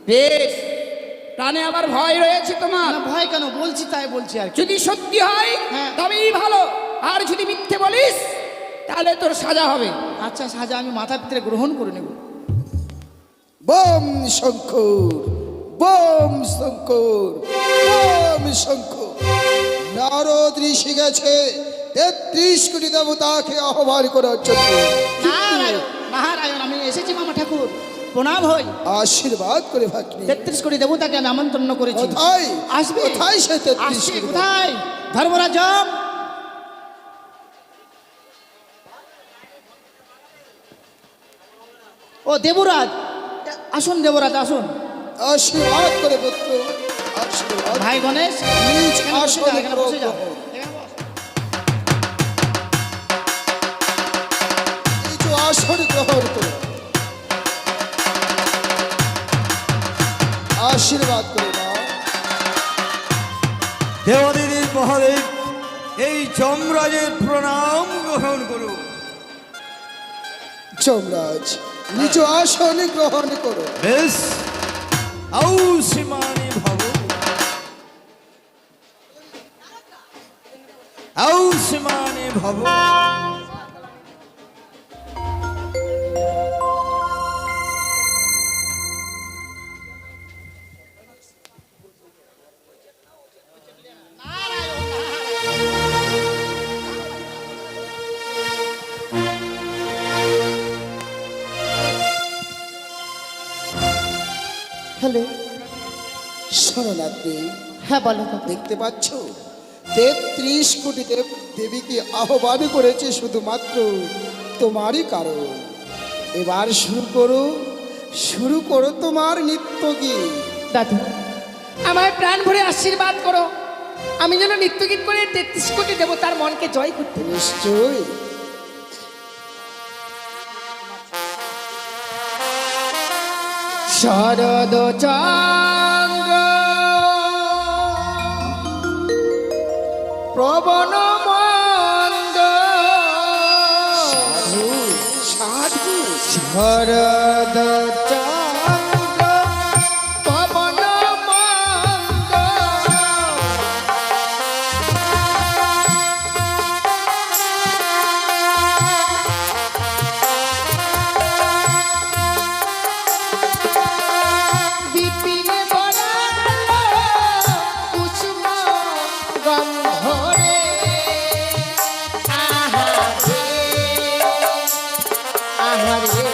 বেশ, প্রাণে আবার ভয় রয়েছে তোমার? না ভয় কেন, বলছি তাই বলছি আর কি। যদি সত্যি হয় হ্যাঁ। তবেই ভালো, আর যদি মিথ্যে বলিস তাহলে তোর সাজা হবে। আচ্ছা, সাজা আমি মাথা পিতরে গ্রহণ করে নেব। বম শঙ্কর, বম শঙ্কর, বম শঙ্কর। নারদ ঋষি গেছে 33 কোটি দেবতাকে আহ্বান করার জন্য। নারায়ণ নারায়ণ, আমি এসেছি মামা ঠাকুর, প্রণাম হই। আশীর্বাদ করে ভাগ্নি। 33 কোটি দেবতাকে আমি আমন্ত্রণ করেছি। কোথায় আসবে? কোথায় সে 33 আসছে কোটি? কোথায়? ধর্মরাজ, ও দেবরাজ, আসুন দেবরাজ আসুন। আশীর্বাদ করে পুত্র, আশীর্বাদ। ভাই গণেশ, নিজ এখানে বসে আসনে যাও, এখানে বসে যাও। গ্রহণ। এখানে বস। নিজ আসন গ্রহণ করো, আশীর্বাদ করে নাও। দেবাদিদেব মহাদেব, এই যমরাজের প্রণাম গ্রহণ করুন। যমরাজ, নিজ আসন গ্রহণ করো। বেশ, আউ সীমানি ভব, আউ সীমানি ভব। বলে। শরণার্থী, হ্যাঁ বলো দাদা। দেখতে পাচ্ছ 33 কোটি দেব দেবীকে আহ্বান করেছে শুধুমাত্র তোমারই কারণ। এবার শুরু করো তোমার নৃত্য গীত। দাদু, আমার প্রাণ ভরে আশীর্বাদ করো, আমি যেন নৃত্যগীত করে 33 কোটি দেবতার মনকে জয় করতে পারি। নিশ্চয়। শরদ চন্দ্র প্রবণ মন্দ সাধু শরদ চন্দ্র পবন মন্দ বিপিনে বরাল কুসুম গন্ধরে আহারে আহারে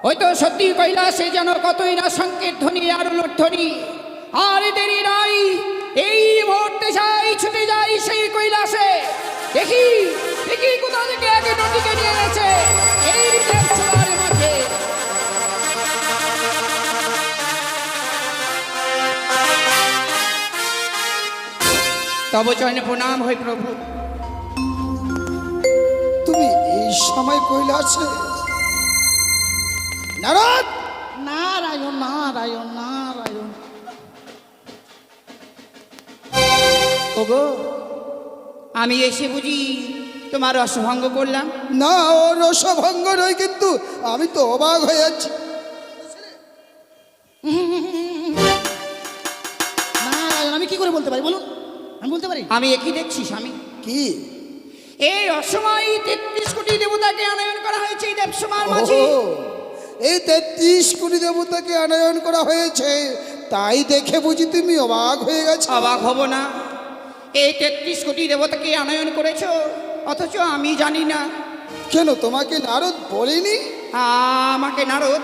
হয়তো সত্যি কৈলাসে যেন কতই না সংকেত ধ্বনি আর ধ্বনি, আর দেরি নাই, এই মুহূর্তে যাই, ছুটে যাই সেই কৈলাসে। দেখি দেখি কোথা থেকে আগে নদীকে নিয়ে গেছে এই দেবসভার মাঝে। তব চরণে প্রণাম হয় প্রভু। তুমি এই সময় কৈলাসে? নারদ! নারায়ণ নারায়ণ নারায়ণ। ওগো, আমি এসে বুঝি তোমার রসভঙ্গ করলাম? না, ও রসভঙ্গ নয়, কিন্তু আমি তো অবাক হয়ে যাচ্ছি। নারায়ণ আমি কি করে বলতে পারি বলুন, আমি বলতে পারি? আমি একই দেখছি স্বামী, কি? এই অসময় 33 কোটি দেবতাকে আনয়ন করা হয়েছে এই দেবসভার মাঝে। ও, এই 33 কোটি দেবতাকে আনয়ন করা হয়েছে, তাই দেখে বুঝি তুমি অবাক হয়ে গেছো? অবাক হব না? এই 33 কোটি দেবতাকে আনয়ন করেছো, অথচ আমি জানি না। কেন, তোমাকে নারদ বলেনি? আমাকে নারদ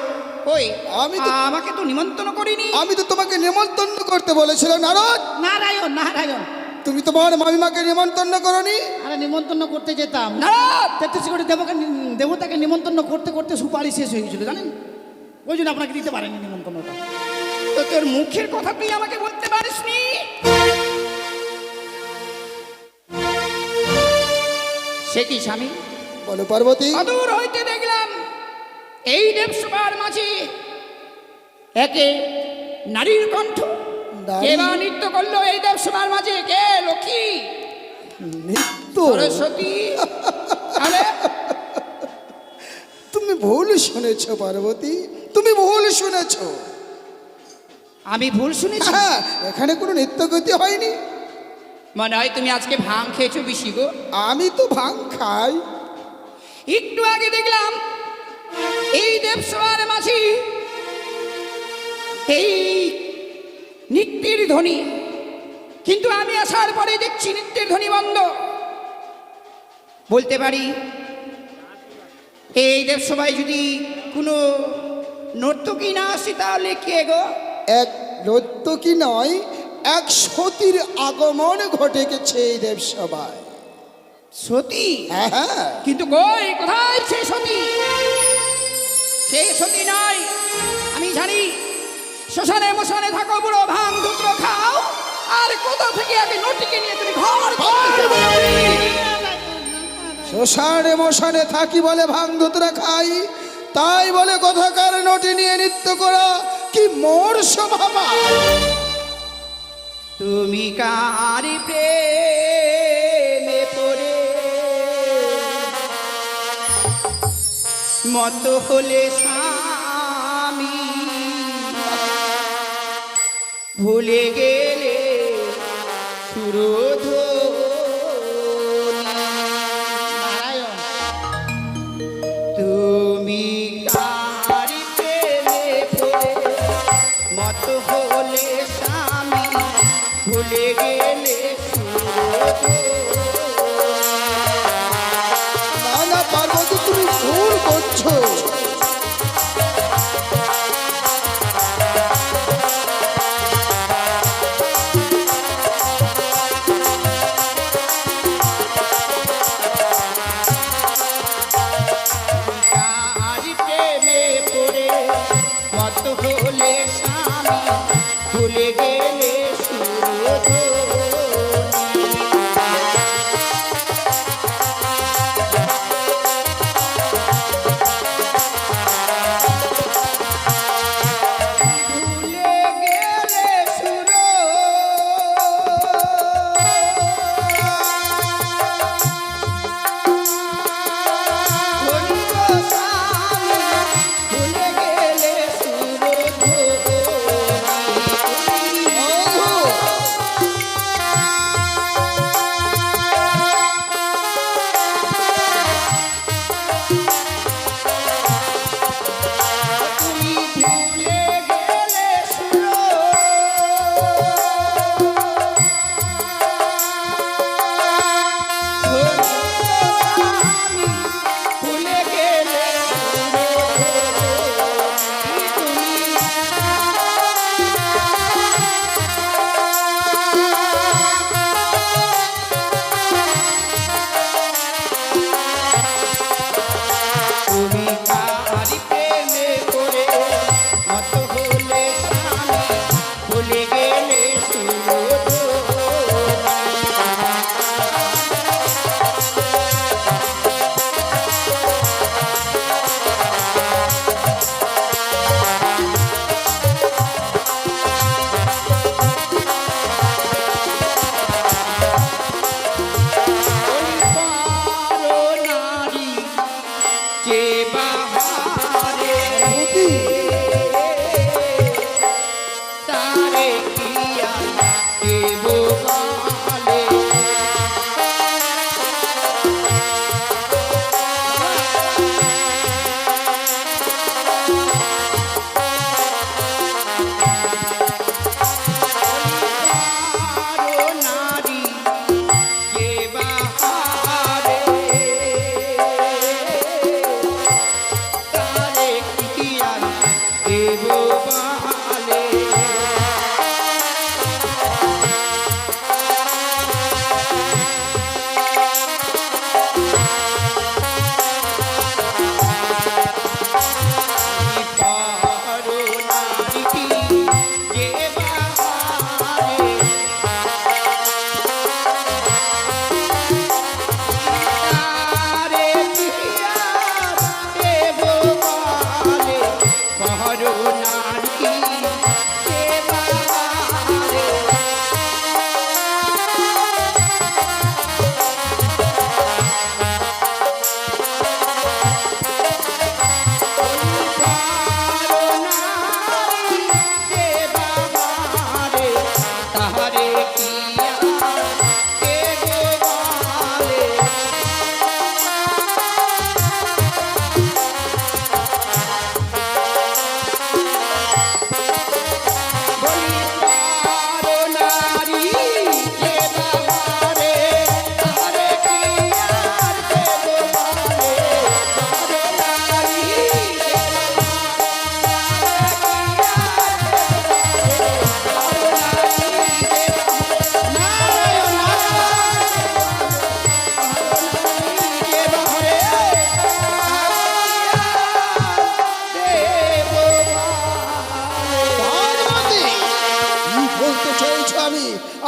ওই আমি আমাকে তো নিমন্ত্রণ করিনি। আমি তো তোমাকে নিমন্ত্রণ করতে বলেছিলাম নারদ। নারায়ণ নারায়ণ। তুমি তোমার মামিমাকে নিমন্ত্রণ করনি? আরে নিমন্ত্রণ করতে যেতাম, নারদ! 33 কোটি দেবতাকে নিমন্ত্রণ করতে করতে সুপারি শেষ হয়ে গেছিল জানেন, ওই জন্য আপনাকে দিতে পারেনি নিমন্ত্রণটা। তো তোর মুখের কথা তুই আমাকে বলতে পারিসনি? সে কি স্বামী? বলো পার্বতী। অদূর হইতে দেখলাম এই দেবসভার মাঝে একে নারীর কণ্ঠ। নারী? কে বা নৃত্য করলো এই দেবসভার মাঝে? কে? লক্ষ্মী? নৃত্য? সরস্বতী? আরে তুমি ভুল শুনেছো পার্বতী, তুমি ভুল শুনেছো। আমি ভুল শুনেছি? হ্যাঁ, এখানে কোনো নৃত্যগতি হয়নি। মনে হয় তুমি আজকে ভাং খেয়েছো বেশি গো। আমি তো ভাং খাই। একটু আগে দেখলাম এই দেবসভার মাঝে এই নৃত্যের ধ্বনি, কিন্তু আমি আসার পরে দেখছি নৃত্যের ধ্বনি বন্ধ। বলতে পারি এই দেবসভায় যদি কোনো নর্তকী না আসে তাহলে কে গো? এক নর্তকী নয়, এক সতীর আগমন ঘটে গেছে এই দেবসভায়। সতী? হ্যাঁ হ্যাঁ। কিন্তু কই, কোথায় সে সতী? সে সতী নয়, আমি জানি। শ্মশানে মশানে থাকো, বুড়ো ভাঙ দুটো খাও, আর কোথা থেকে আগে নটিকে নিয়ে তুমি ঘর শ্মশানে মশানে থাকি বলে ভাং ধুতরা খাই, তাই বলে কথাকার নটি নিয়ে নৃত্য করা কি মোর স্বভাব? তুমি কার প্রেমে পড়ে মত হলে স্বামী, ভুলে গেলে সুরধ্বনি। নারায়ণ তুমি কার প্রেমে পড়ে মত হলে স্বামী, ভুলে গেলে না না পার্বতী, তুমি ভুল করছো। কার প্রেমে পড়ে মত হলে স্বামী, ভুলে গেলে সুরধ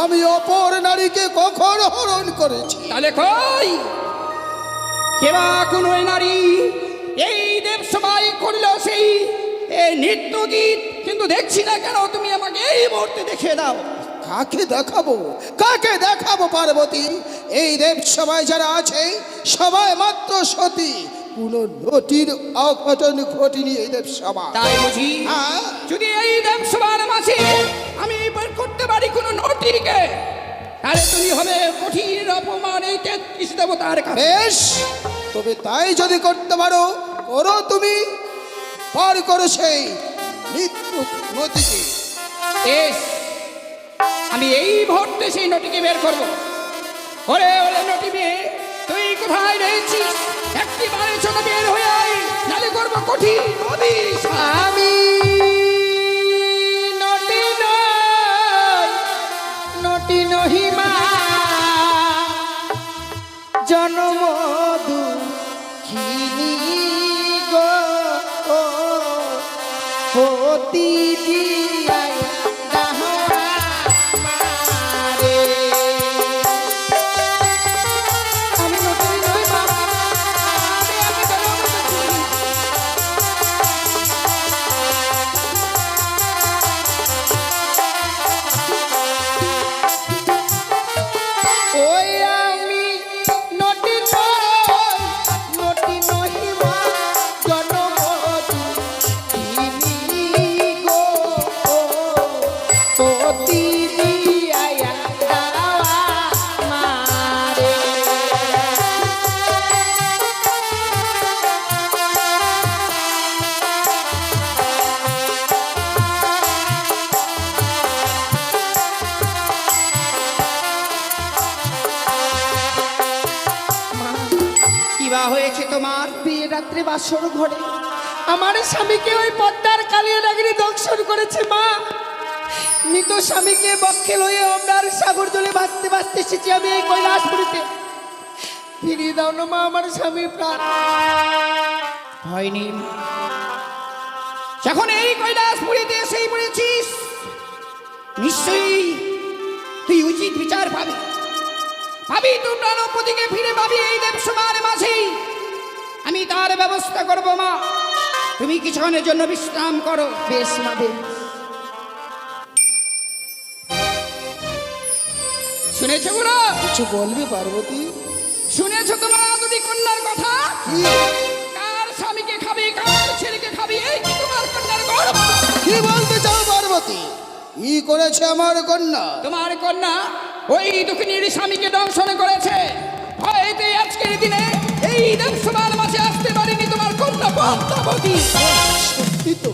আমি অপর নারীকে কখন হরণ করেছি? তাহলে কই কেবা কোন ওই নারী এই দেব সবাই করলো সেই এই নৃত্য গীত, কিন্তু দেখছি না কেন? তুমি আমাকে এই মুহূর্তে দেখিয়ে দাও। কাকে দেখাবো পার্বতী? এই দেব সবাই যারা আছে সবাই মাত্র সতী, কোন নটির অঘটন ঘটিনি এই দেব সভা। তাই বুঝি? হ্যাঁ। যদি এই দেব সবার মাঝে আমি বের করতে পারি কোনো নটিকে, তাহলে তুমি হবে কঠিন অপমান এই 33 দেবতার কাছে। বেশ, তবে তাই যদি করতে পারো করো, তুমি পার করো সেই মৃত্যু নদীকে। বেশ, আমি এই মুহূর্তে সেই নটিকে বের করব। ওরে ওরে নটি মেয়ে, তুই কোথায় রয়েছিস? একটিবারে ছোট বের হয়ে আয়, নালে করবো কঠিন নদী। আমি নটি নই, নটি নহিমা, জন্ম দুঃখিনী গো, পতি দিয়ায় দাহা মারে। আমি নতুন নই বাবা, আমি জন্ম দুঃখিনী। ওই আমি নটি নই, নটি নহিমা, জন্ম দুঃখিনী গো, পতি দিয়ায় দাহা মারে। কিবা হয়েছে তোমার? বিয়ে রাত্রে বাসর ঘরে আমার স্বামীকে ওই পদ্মার কালিয়া নাগিনী দংশন করেছে মা। মৃত স্বামীকে বক্ষে লয়ে আপনার সাগর জলে ভাসতে ভাসতে এসেছি আমি এই কৈলাসপুরীতে। ফিরিয়ে দাও না মা আমার স্বামীর প্রাণ। হয়নি, যখন এই কৈলাসপুরীতে এসেই পড়েছিস, নিশ্চয়ই তুই উচিত বিচার পাবি। ভাবি তুই প্রাণপতিকে ফিরে পাবি এই দেব সবার মাঝেই। আমি তার ব্যবস্থা করব মা, তুমি কিছুক্ষণের জন্য বিশ্রাম করো। বেশ মা, বেশ। শুনেছো গুরু? কিছু বলবি পার্বতী? শুনেছো তোমার যদি কন্যার কথা? কি? কার স্বামীকে খাবি, কার ছেলেকে খাবি, এই কি তোমার কন্যার গর্ব? কি বলতে চাও পার্বতী? কি করেছে আমার কন্যা? তোমার কন্যা ওই দুঃখিনীর স্বামীকে দংশন করেছে। হয়তো আজকের দিনে এই দেব সবার মাঝে আসতে পারেনি তোমার কন্যা পদ্মাবতী। সত্যি তো,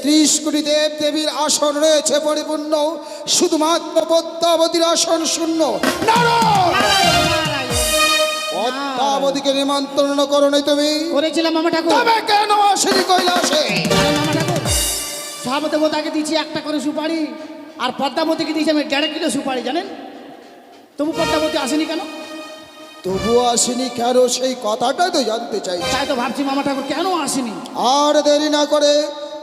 ৩০ কোটি দেব দেবীর আসন রয়েছে পরিপূর্ণ, শুধুমাত্র পদ্মাবতীর আসন শূন্য। পদ্মাবতীকে নিমন্ত্রণ করো নাই তুমি? করেছিলাম মামা ঠাকুর। তবে কেন আসেনি কৈলাসে? মামা ঠাকুর, সব দেবতাকে দিয়েছি একটা করে সুপারি, আর পদ্মাবতীকে দিয়েছি আমি 1.5 কিলো সুপারি, জানেন? তবু পদ্মাবতী আসেনি কেন? তবুও আসেনি কেন সেই কথাটাই তো জানতে চাই। তাই তো ভাবছি মামা ঠাকুর কেন আসেনি। আর দেরি না করে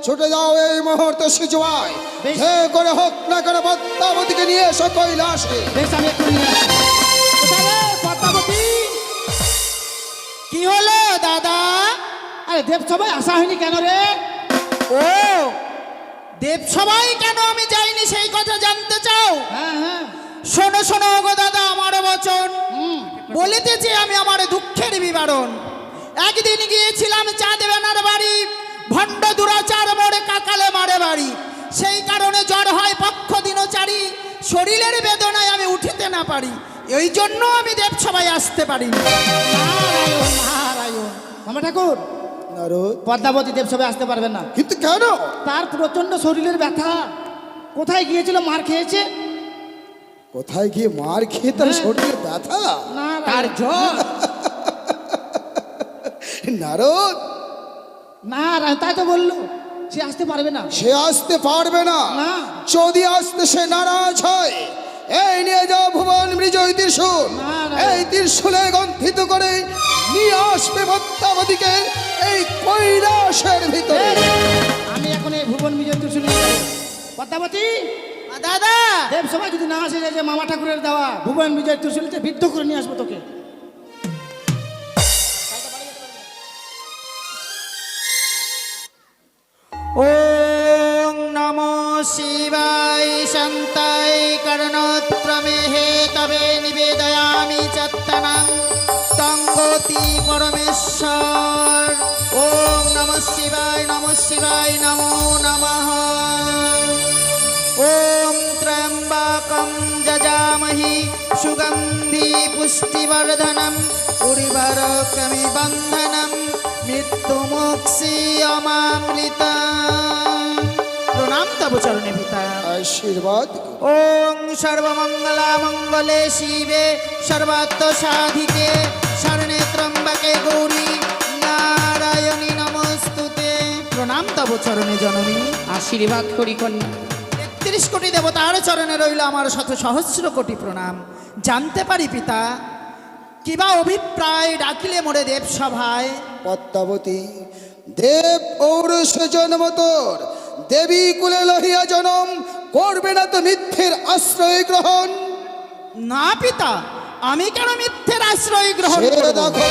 ছুটে যাও এই মুহূর্তে সুজয়। বেশ। যে করে হোক না কেন পদ্মাবতীকে নিয়ে এসো কৈলাসে। বেশ, আমি একটু নিয়ে আসছি। কোথায় রে পদ্মাবতী? কি হলো দাদা? আরে দেব সবাই আসা হয়নি কেন রে? ও দেব সবাই কেন আমি যাইনি সেই কথা জানতে চাও? হ্যাঁ হ্যাঁ, শোনো শোনো গো দাদা, আমার বচন বলিতেছি আমি আমার দুঃখের বিবরণ। একদিন গিয়েছিলাম চাঁদ বেনার বাড়ি, ভণ্ড দুরাচার মোড়ে কাকালে মারে বাড়ি। সেই কারণে জ্বর হয় পক্ষ দিনচারী, শরীরের বেদনায় আমি উঠিতে না পারি, এই জন্য আমি দেব সবাই আসতে পারি। নারায়ণ নারায়ণ। মামা ঠাকুর, নারদ, পদ্মাবতী দেব সবাই আসতে পারবেন না। কিন্তু কেন? তার প্রচন্ড শরীরের ব্যথা। কোথায় গিয়েছিল? মার খেয়েছে। কোথায় গিয়ে মার খেয়ে তার হ্যাঁ। শরীরে ব্যথা? তার জ্বর। নারদ, নারায়ণ, তাই তো বললো সে আসতে পারবে না। সে আসতে পারবে না। না। যদি আসতে সে নারাজ হয়, এই নিয়ে যাও ভুবন বিজয় ত্রিশূল। নারায়ণ। এই ত্রিশূলে গন্থিত করে নিয়ে আসবে পদ্মাবতীকে এই কৈলাসের ভিতরে। আমি এখন এই ভুবন বিজয় ত্রিশূল নিয়ে যাবো। পদ্মাবতী দাদা দেব সবাই যদি না আসে যে মামা ঠাকুরের দেওয়া ভুবন বিজয় ত্রিশূলতে বিদ্ধ করে নিয়ে আসবো তোকে। ওং নমো শিবায় শান্তায় কর্ণোত্তমে হে তবে নিবেদয়ামি চত্তনং তঙ্গতি পরমেশ্বর। ওং নমঃ শিবায় নমো নমঃ। ওং ত্র্যম্বকং যজামহি সুগন্ধি পুষ্টিবর্ধনম উর্বরকমি বন্ধনম মৃত্যুমুক্ষীয়মামৃতম। প্রণাম তব চরণে পিতা। আশীর্বাদ ওং সর্বমঙ্গলা মঙ্গলে শিবে সর্বাত্ম সাধিকে শরণে ত্রম্বকে গৌরী নারায়ণী নমস্তুতে। প্রণাম তব চরণে জননী। আশীর্বাদ করি কন্যা। ৩১ কোটি দেবতার চরণে রইল আমার শত সহস্র কোটি প্রণাম। জানতে পারি পিতা, কিবা অভিপ্রায় ডাকিলে মোরে দেব সভায়? পদ্মাবতী, দেব ঔরস জন্ম তোর, দেবী কুলে লহিয়া জনম, করবে না তো মিথ্যের আশ্রয় গ্রহণ। না পিতা, আমি কেন মিথ্যের আশ্রয় গ্রহণ সে করব? দেখো তো,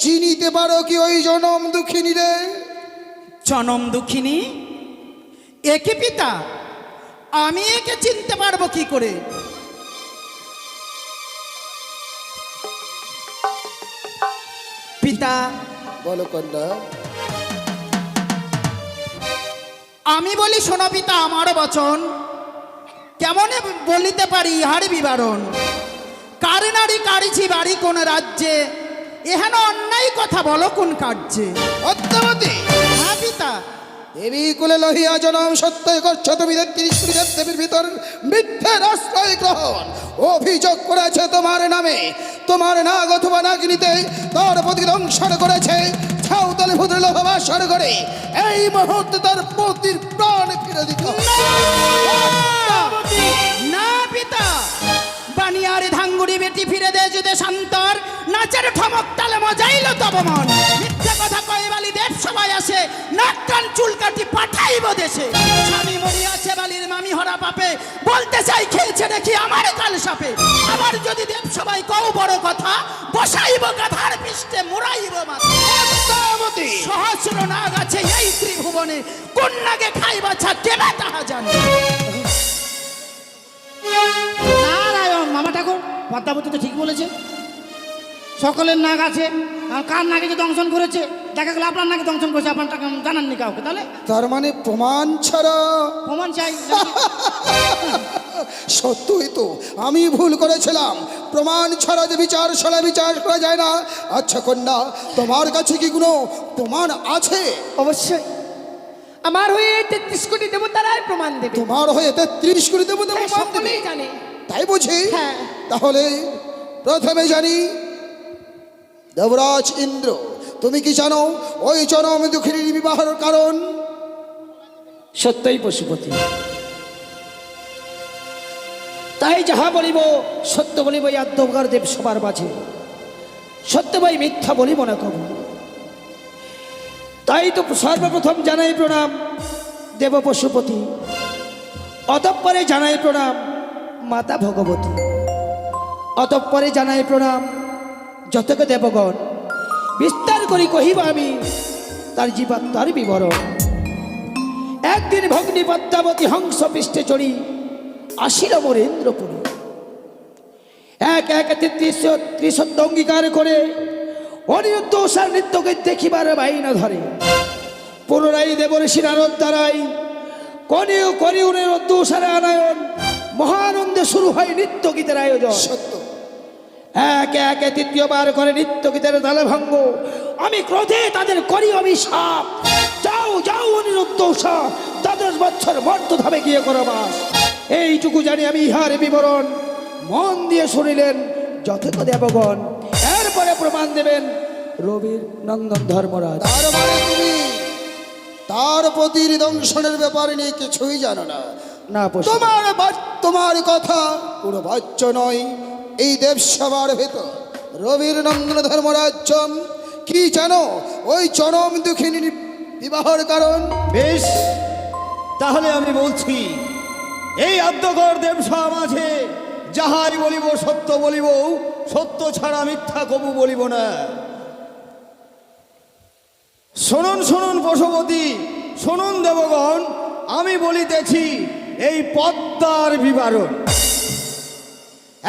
চিনিতে পারো কি ওই জনম দুঃখিনী রে? জনম দুঃখিনী? একে পিতা, আমি একে চিনতে পারবো কি করে? পিতা, বলো কন্যা। আমি বলি শোনো পিতা আমার বচন, কেমনে বলিতে পারি ইহার বিবরণ। কার নারী কারিছি বাড়ি কোন রাজ্যে, এহেন অন্যায় কথা বলো কোন কার্যে? পদ্মাবতী, হ্যাঁ পিতা। দেবী কুলে লহিয়া জনম সত্যই করছো তুমি ৩৩ কোটি দেবদেবীর ভিতর মিথ্যের আশ্রয় গ্রহণ। অভিযোগ করেছে তোমার নামে, তোমার নাগ অথবা নাগিনীতে তার প্রতি দংশন করেছে। ছাউতলে ভূতের লোভাবাসর করে এই মুহূর্তে তার পতির প্রাণ ফিরে দিত। না পিতা, বানিয়ার ধাঙ্গুড়ি বেটি ফিরে দে যদি শান্তর, নাচের ঠমক তালে মজাইল তব মন। মিথ্যা কথা কয়ে বালি দেব সবাই আসে, নাক কান চুল কাটি পাঠাইব দেশে। স্বামী মরিয়াছে বালির মামি হরা পাপে, বলতে চাই খেয়েছে দেখি আমার কাল সাপে। আবার যদি দেব সবাই কও বড় কথা, বসাইব গাধার পৃষ্ঠে মুড়াইব মাথা। সহস্র নাগ আছে এই ত্রিভুবনে, কোন নাগে খাইবা ছা কেবে তাহা জানে। নারায়ণ, মামা ঠাকুর পদ্মাবতী তো ঠিক বলেছে। সকলের নাগ আছে, আর কার নাগে যে দংশন করেছে দেখা গেল আপনার নাগে দংশন করেছে, আপনার টাকা জানাননি কাউকে, তাহলে তার মানে প্রমাণ ছাড়া? প্রমাণ চাই। সত্যই তো আমি ভুল করেছিলাম, প্রমাণ ছাড়া যে বিচারশালা বিচার করা যায় না। আচ্ছা কন্যা, তোমার কাছে কি কোনো প্রমাণ আছে? অবশ্যই আমার হয়ে ৩৩ কোটি দেবতারাই প্রমাণ দেবে। তোমার হয়ে ৩৩ কোটি দেবতা হ্যাঁ, প্রমাণ দেবে? সকলেই জানে। তাই বুঝি? হ্যাঁ। তাহলে প্রথমে জানি দেবরাজ ইন্দ্র, তুমি কি জানো ওই জনম দুঃখিনীর বিবাহের কারণ? সত্যই পশুপতি, তাই যাহা বলিব সত্য বলিব এই আদ্যকার দেব সবার মাঝে, সত্য ভাই মিথ্যা বলিব না কব। তাই তো সর্বপ্রথম জানাই প্রণাম দেব পশুপতি, অতঃপরে জানাই প্রণাম মাতা ভগবতী, অতঃপরে জানাই প্রণাম যতক দেবগণ। বিস্তার করি কহিব আমি তার জীবাত্মার বিবরণ। একদিন ভগ্নী পদ্মাবতী হংস পৃষ্ঠে চড়ি আসিল মরেন্দ্রপুরী। এক এক ৩৩ অঙ্গীকার করে অনিরুদ্ধ উষার নৃত্যকে দেখিবার বাইনা ধরে। পুনরায় দেবঋষি নারদ দ্বারাই কনেও করি অনিরুদ্ধ উষারে আনায়ন, মহানন্দে শুরু হয় নৃত্য গীতের আয়োজন। সত্য। একে একে তৃতীয়বার করে নৃত্য গীতের তালে ভঙ্গ। আমি ক্রোধে তাদের করি অভিশাপ, যাও যাও অনিরুদ্ধ উষা, ১২ বছর মর্তধামে গিয়ে করো বাস। এইটুকু জানি আমি ইহার বিবরণ, মন দিয়ে শুনিলেন যথেষ্ট দেবগণ। এরপরে প্রমাণ দেবেন রবির নন্দন ধর্মরাজ। তার মানে তুমি তার পতির দংশনের ব্যাপারে নিয়ে কিছুই জানো না? না পশু, তোমার কথা পুরো বাচ্য নয়। এই দেবসভার ভেতর রবির নন্দন ধর্মরাজ্যম কি জানো ওই জনম দুঃখিনীর বিবাহের কারণ? বেশ, তাহলে আমি বলছি এই আদ্যকর দেবসা মাঝে যাহাই বলিব সত্য বলিব, সত্য ছাড়া মিথ্যা কবু বলিব না। শুনুন শুনুন পশুপতি, শুনুন দেবগণ, আমি বলিতেছি এই পদ্মার বিবরণ।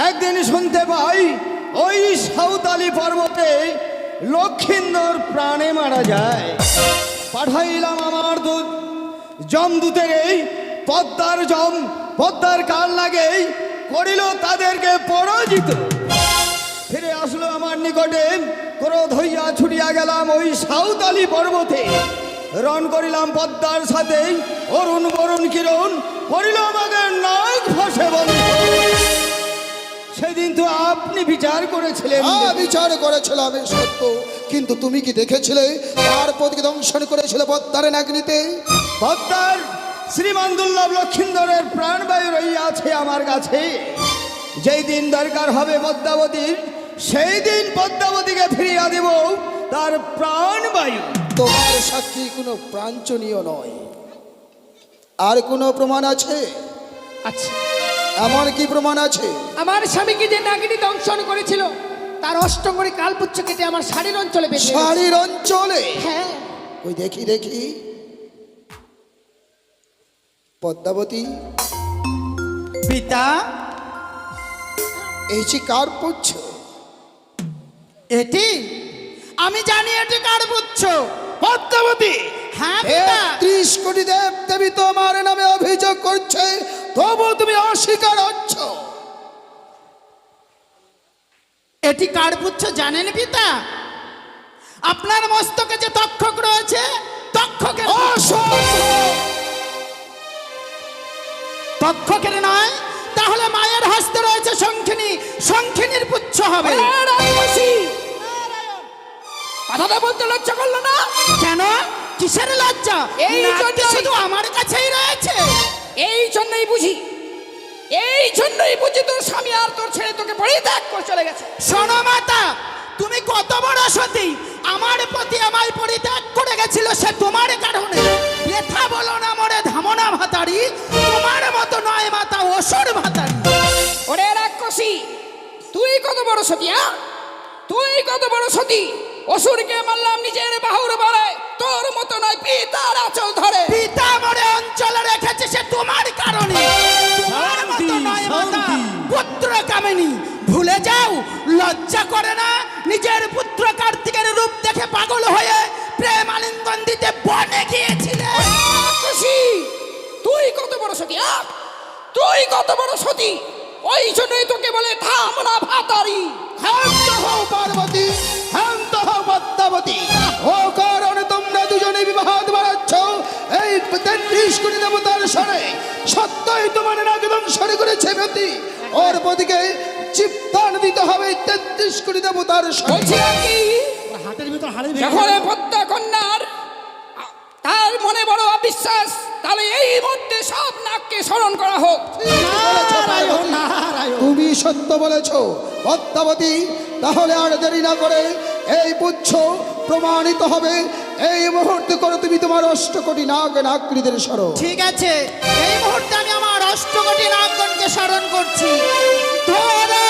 একদিন শুনতে পাই ওই সাঁওতালি পর্বতে লক্ষিন্দর প্রাণে মারা যায়। পাঠাইলাম আমার জমদূতের এই পদ্মার কাল লাগেই করিল তাদেরকে পরাজিত। ফিরে আসলো আমার নিকটে, ক্রোধ হইয়া ছুটিয়া গেলাম ওই সাঁওতালি পর্বতে। রণ করিলাম পদ্মার সাথে অরুণ বরুণ কিরণ, করিল আমাকে নাক ফাঁসে বন্ধ। সেদিন তো আপনি বিচার করেছিলেন। বিচার করেছিলাম সত্য, কিন্তু তুমি কি দেখেছিলে তার পদকে দংশন করেছিল পদ্মার নাগিনীতে? পদ্মার শ্রীমান দুর্লভ লক্ষিন্দরের প্রাণবায়ু রইয়াছে আমার কাছে। যেই দিন দরকার হবে পদ্মাবতীর, সেই দিন পদ্মাবতীকে ফিরিয়া দেব তার প্রাণবায়ু। তোমার সাক্ষী কোনো প্রাঞ্চনীয় নয়। আর কোনো প্রমাণ আছে? আচ্ছা, এমন কি প্রমাণ আছে? আমার স্বামীকে যে নাগিনী দংশন করেছিল তার অষ্টঙ্গরে কালপুচ্ছ কেটে আমার শাড়ির অঞ্চলে বেঁধে রেখেছে। শাড়ির অঞ্চলে? হ্যাঁ। ওই দেখি দেখি। পদ্মাবতী, পিতা, এই যে কার পুচ্ছ? এটি আমি জানি এটি কার পুচ্ছ। পদ্মাবতী, হ্যাঁ পিতা। 30 কোটি দেব দেবী তোমার নামে অভিযোগ করছে, তবু তুমি অস্বীকার হচ্ছ। এটি কার পুচ্ছ জানেন পিতা? আপনার মস্তকে যে তক্ষক রয়েছে, তক্ষকের তক্ষকের নয়, তাহলে মায়ের হস্তে রয়েছে শঙ্খিনী, শঙ্খিনীর পুচ্ছ হবে। কথাটা বলতে লজ্জা করলো না? কেন? কিসের লজ্জা? এই নাকটি জন্যই- শুধু আমার কাছেই রয়েছে। এই জন্যই বুঝি তোর স্বামী আর তোর ছেড়ে তোকে পরিত্যাগ করে চলে গেছে। শোনো মাতা, তুমি কত বড় সতী! আমার প্রতি আমায় পরিত্যাগ করে গেছিল সে তোমার কারণে। ব্যথা বলো না মরে ধামনা ভাতারি, তোমার মতো নয় মাতা, অসুর ভাতারি। ওরে রাক্ষসী, তুই কত বড় সতী? তুই কত বড় সতী? অসুরকে মারলাম নিজের বাহুর বলে, তোর মতো নয় পিতার আঁচল ধরে। পিতা মরে অঞ্চলে রেখেছে সে তোমার কারণে। তোমার মতো নয় মাতা, পুত্র কামিনী। ভুলে যাও, লজ্জা করে না? নিজের পুত্র কার্তিকের রূপ দেখে পাগল হয়ে প্রেম আলিঙ্গন দিতে বনে গিয়েছিলে। রাক্ষসী, তুই কত বড় সতী? তুই কত বড় সতী? ওই জন্যই তোকে বলে ধামনা ভাতারি। শান্ত হও পার্বতী, শান্ত হও পদ্মাবতী। ও কারণে তোমরা দুজনে বিবাদ বাড়াচ্ছ এই 33 কোটি দেবতার স্বরে। সত্যই তোমার নাকি দংশন করেছে ব্যক্তি, ওর প্রতিকে চিত্তান দিতে হবে 33 কোটি দেবতার স্বরে। বলছি কি, হাটের ভিতর হাড়ি যখন পদ্মা কন্যার তার মনে বড় অবিশ্বাস, তাহলে এই মুহূর্তে সব নাককে স্মরণ করা হোক। তুমি সত্য বলেছ পদ্মাবতী, তাহলে আর দেরি না করে এই পুচ্ছ প্রমাণিত হবে। এই মুহূর্তে করে তুমি তোমার 8 কোটি নাগরীদের স্মরণ। ঠিক আছে, এই মুহূর্তে আমি আমার অষ্টকোটি নাগগণকে স্মরণ করছি। ধরো,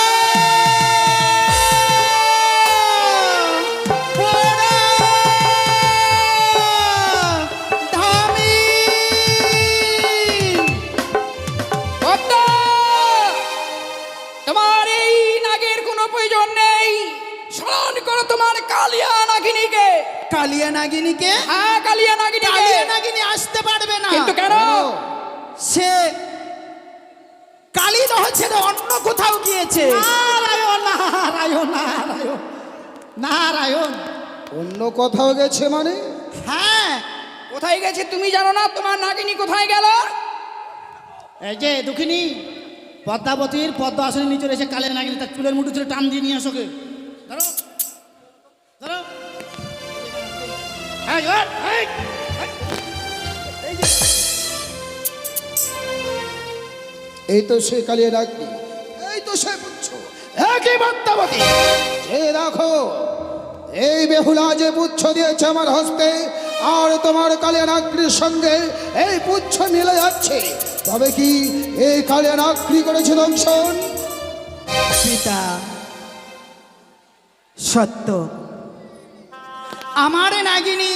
পড়ো, ধামি। পদ্মা, তোমার এই নাগের কোনো প্রয়োজন নেই। স্মরণ করো তোমার কালিয়া নাগিনীকে। কালিয়া নাগিনীকে? হ্যাঁ, কালিয়া নাগিনীকে। কালিয়া নাগিনী আসতে পারবে না। কিন্তু কেন? সে কালী নয় ছেড়ে অন্য কোথাও গিয়েছে। নারায়ণ, নারায়ণ, নারায়ণ, নারায়ণ। অন্য কোথাও গেছে মানে? হ্যাঁ, কোথায় গেছে তুমি জানো না? তোমার নাগিনী কোথায় গেল? এই যে দুঃখিনী পদ্মাবতীর পদ্মা আসনের নিচে এসে কালের নাগিনী তার চুলের মুঠো ছেড়ে টান দিয়ে নিয়ে আসোকে। ধরো, ধরো। এই, এই, এই, এই যে। এই তো সে কালিয়া নাগিনী, এই তো সে পুচ্ছ, একই পদ্মাবতী। যে দেখো, এই বেহুলা যে পুচ্ছ দিয়েছে আমার হস্তে, আর তোমার কালিয়া নাগিনীর সঙ্গে এই পুচ্ছ মিলে যাচ্ছে। তবে কি এই কালে নাকড়ি করেছে দংশন? পিতা সত্য, আমার নাগিনী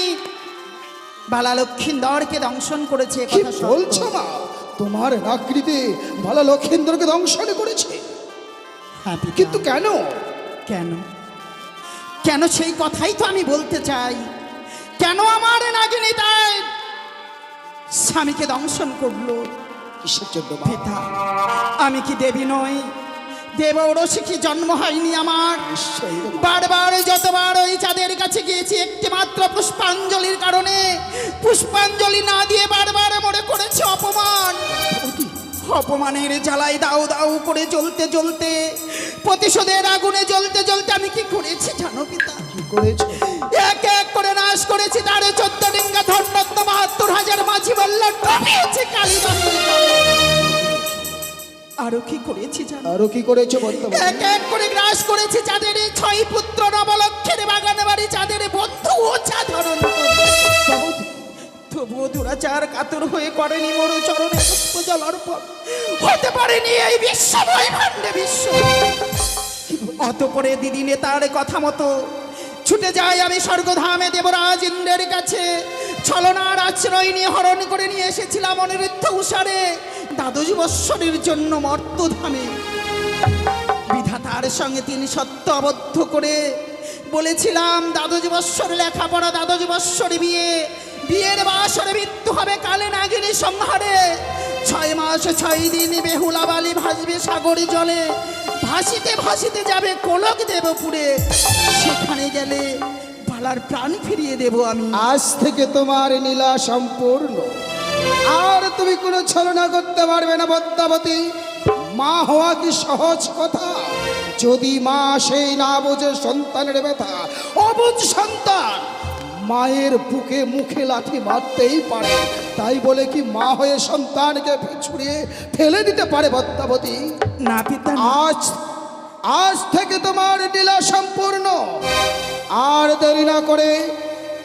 বালা লক্ষিন্দরকে দংশন করেছে, কি কথা সত্য। বলছো মা? তোমার নাকড়িতে ভালো লক্ষেন্দ্রকে দংশন করেছে? হ্যাঁ পিতা। কিন্তু কেন? কেন কেন সেই কথাই তো আমি বলতে চাই। কেন আমার নাগিনী তাই স্বামীকে দংশন করলো? কিসের জন্য মা? পিতা, আমি কি দেবী নই? দেব ওরসে কি জন্ম হয়নি আমার? নিশ্চয়ই রে মা। বারবার যতবার ওই চাঁদের কাছে গিয়েছি একটি মাত্র পুষ্পাঞ্জলির কারণে, পুষ্পাঞ্জলি না দিয়ে বারবার মনে করেছে অপমান। অপমানের জ্বালায় দাউ দাউ করে জ্বলতে জ্বলতে, প্রতিশোধের আগুনে জ্বলতে জ্বলতে আমি কি করেছি জানো পিতা? কি করেছো? এক এক করে নাশ করেছি তার 14 ডিঙ্গা ধন্যত্ব 72,000 মাঝি বলল ডুবিয়েছি কালীবাড়ির জলে। আরো কি করেছি জানো? আরো কি করেছো বর্তমানে? এক এক করে গ্রাস করেছি যাদের 6 পুত্র নবলক্ষের বাগানে বাড়ি, যাদের বন্ধু ও চাঁদরণ। তবুও দুরাচার কাতর হয়ে করেনি মোর চরণে পুষ্প জল অর্পণ, হতে পারেনি এই বিশ্বময় ভাণ্ডে বিশ্ব। অতঃপরে দিদি নেতার কথা মতো ছুটে যাই আমি স্বর্গধামে দেবরাজ ইন্দ্রের কাছে। ছলনার আশ্রয় নিয়ে হরণ করে নিয়ে এসেছিলাম অনিরুদ্ধ উষারে দ্বাদশ বৎসরের জন্য মর্তধামে। বিধাতার সঙ্গে তিনি সত্য আবদ্ধ করে বলেছিলাম দ্বাদশ বৎসর লেখাপড়া, দ্বাদশ বৎসরে বিয়ে, বিয়ের বাসরে মৃত্যু হবে কালে নাগিনী সংহারে। 6 মাস 6 দিন বেহুলা বালি ভাসবে সাগরে জলে, ভাসিতে ভাসিতে যাবে কোলক দেবপুরে, সেখানে গেলে বালার প্রাণ ফিরিয়ে দেব আমি। আজ থেকে তোমার নীলা সম্পূর্ণ, আর তুমি কোনো ছলনা করতে পারবে না পদ্মাবতী। মা হওয়া কি সহজ কথা? যদি মা সেই না বোঝে সন্তানের ব্যথা, অবুঝ সন্তান মায়ের বুকে মুখে লাথি মারতেই পারে, তাই বলে কি মা হয়ে সন্তানকে ছুড়িয়ে ফেলে দিতে পারে পদ্মাবতী? না পিতা, আজ থেকে তোমার লীলা সম্পূর্ণ। আর দেরি না করে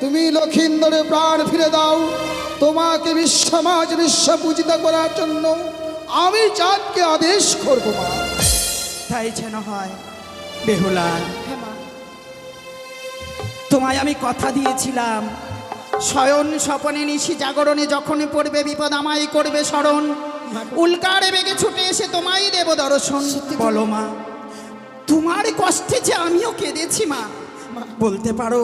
তুমি লক্ষিন্দরের প্রাণ ফিরে দাও। তোমাকে বিশ্বমাজ বিশ্ব পূজিত করার জন্য আমি চাঁদকে আদেশ করব মা। তাই যেন হয়। বেহুলা, হ্যাঁ মা। তোমায় আমি কথা দিয়েছিলাম, শয়ন স্বপনে নিশি জাগরণে যখন পড়বে বিপদ আমায় করবে স্মরণ, উল্কারে বেগে ছুটে এসে তোমায় দেব দর্শন। বলো মা, তোমার কষ্টে যে আমিও কেঁদেছি মা। বলতে পারো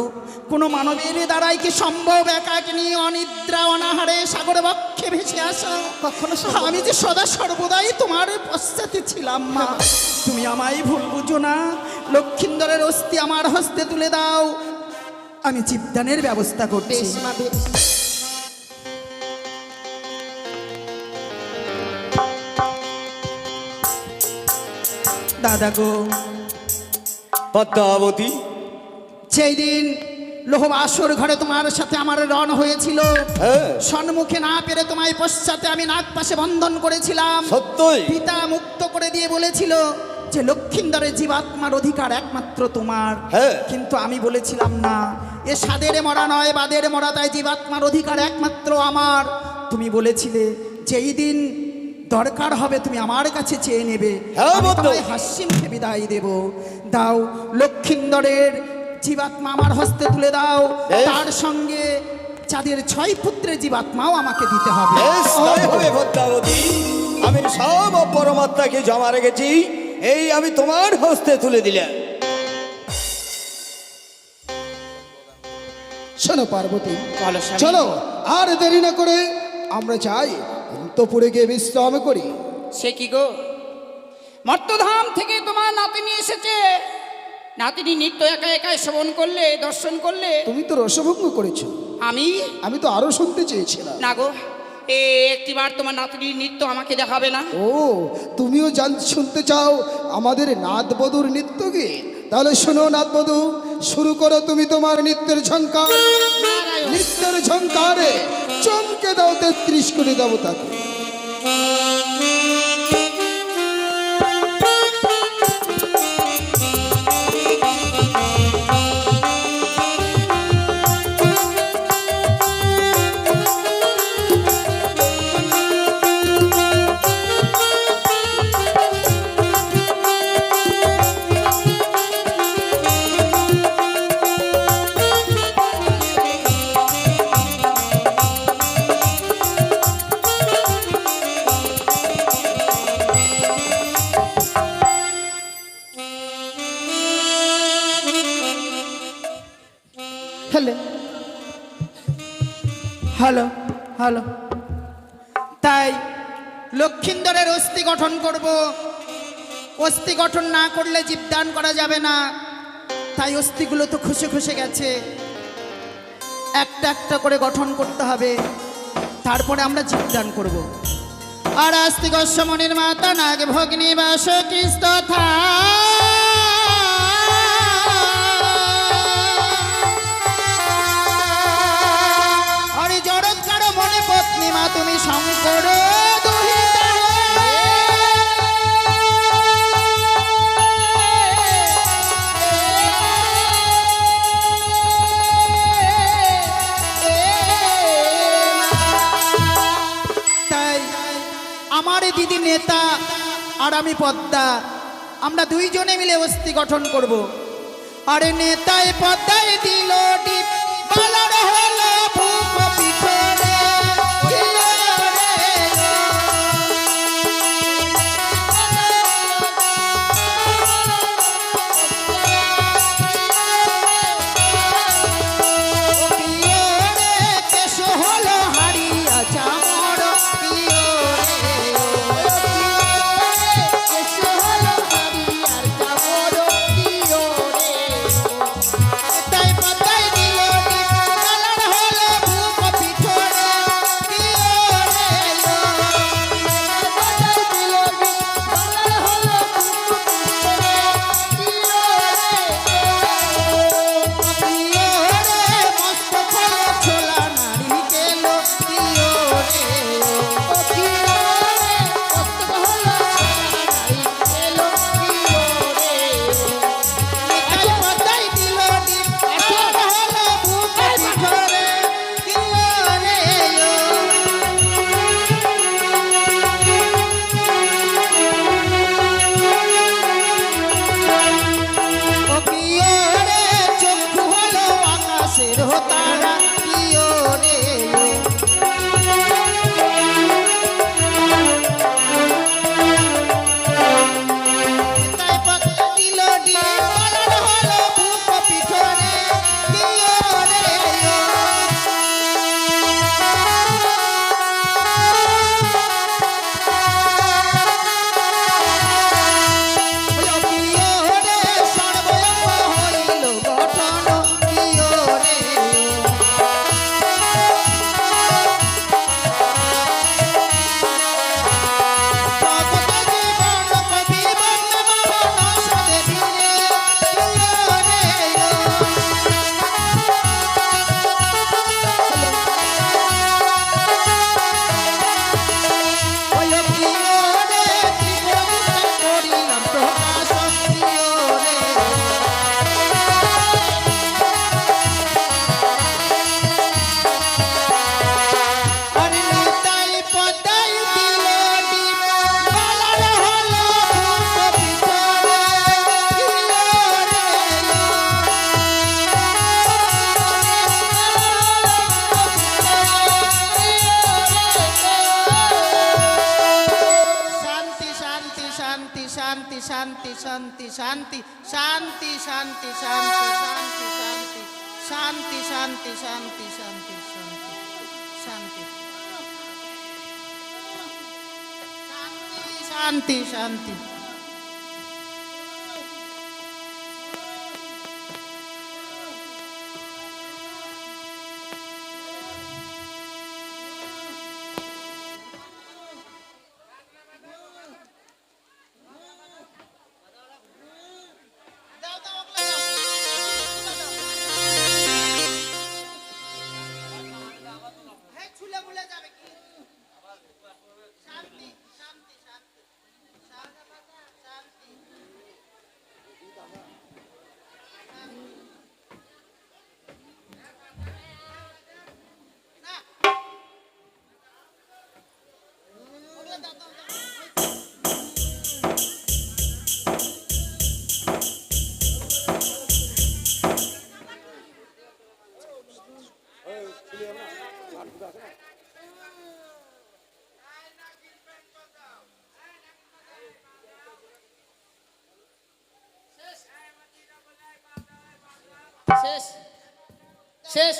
কোনো মানবের দ্বারাই কি সম্ভব একাকিনী অনিদ্রা অনাহারে সাগর বক্ষে ভেসে আসা? কখনো আমি যে সদা সর্বদাই তোমার পশ্চাতে ছিলাম মা। তুমি আমায় ভুল বুঝো না। লক্ষিন্দরের অস্থি আমার হস্তে তুলে দাও, আমি জীবদানের ব্যবস্থা করছি। বেশ মা, বেশ। দাদা গো, পদ্মাবতী, সেই দিন লোহবাসর ঘরে তোমার সাথে আমার রণ হয়েছিল, হ্যাঁ সম্মুখে না পেরে তোমায় পশ্চাতে আমি নাক পাশে বন্ধন করেছিলাম। সত্যই। পিতা মুক্ত করে দিয়ে বলেছিল যে লক্ষিন্দরের জীবাত্মার অধিকার একমাত্র তোমার। হ্যাঁ। কিন্তু আমি বলেছিলাম না, এ সাদের মরা নয় বাদের মরা, তাই জীবাত্মার অধিকার একমাত্র আমার। তুমি বলেছিলে যেই দিন দরকার হবে তুমি আমার কাছে চেয়ে নেবে, হ্যাঁ, আমি বদ্ধ। তোমায় হাসি মুখে বিদায় দেব। দাও লক্ষিন্দরের জীবাত্মা আমার হস্তে তুলে দাও, বেশ। তার সঙ্গে যাদের 6 পুত্রের জীবাত্মাও আমাকে দিতে হবে। বেশ তাই হবে পদ্মাবতী। আমি সব পরমাত্মাকে জমা রেখেছি, এই আমি তোমার হস্তে তুলে দিলাম। শোনো পার্বতী, চলো আর দেরি না করে আমরা যাই অন্তপুরে গিয়ে বিশ্রাম করি। সে কি গো, মর্তধাম থেকে তোমার নাতিনি এসেছে, নাতিনি নিত্য একা একাই শ্রবণ করলে, দর্শন করলে। তুমি তো রসভঙ্গ করেছো, আমি তো আরো শুনতে চেয়েছিলাম। না গো, একটিবার তোমার নাতিনির নৃত্য আমাকে দেখাবে না? ও, তুমিও শুনতে চাও আমাদের নাদবধূর নৃত্য গীত? তাহলে শোনো নাদবধূ, শুরু করো তুমি তোমার নৃত্যের ঝঙ্কার। নৃত্যের ঝঙ্কারে চমকে দাও 33 কোটি দেবতাকে। Hello hello. তাই লক্ষিন্দরের অস্থি গঠন করব। অস্থি গঠন না করলে জীবদান করা যাবে না। তাই অস্থিগুলো তো খসে খসে গেছে, একটা একটা করে গঠন করতে হবে, তারপরে আমরা জীবদান করব। আর আস্তিক মনির মাতা নাগ ভগ্নী বাস কৃষ্ণ থা হরি জড়ৎকার মনে পত্নী মা তুমি শঙ্কর দুহিতা তাই আমার দিদি নেতা আর আমি পদ্মা, আমরা দুইজনে মিলে অস্থি গঠন করব। আরে নেতায় পদ্মায় দিল ডিপ বালার হলো ভূপ পিঠরে কেশ হলো হারিয়া চামর তাই পাতায় দিল কালার হলো ভূপ পিঠরে মস্ত ফল ছোলা নারী গেল তাই পাতায় দিল কালার হলো ভূপ পিঠরে ও প্রিয় রে চক্ষু হলো আকাশের তারা প্রিয় রে তাই পাতা দিল কালার হলো ভূপ পিঠরে প্রিয় রে প্রিয় রে সর্বঙ্গ হইল গঠন প্রিয় রে জগত জীবন কবি বর্ণমান সদে ধীরে প্রিয় রে ওই প্রিয় রে ত্রিপুরা করিলাম প্রকাশ প্রিয় রে আরে নিতাই পদাই দিল ডিপ বালার হলো ভূপ পিঠরে শান্তি শান্তি শান্তি শান্তি শান্তি শান্তি শান্তি শান্তি শান্তি শান্তি শান্তি শান্তি শান্তি শান্তি শান্তি শান্তি শান্তি শেষ শেষ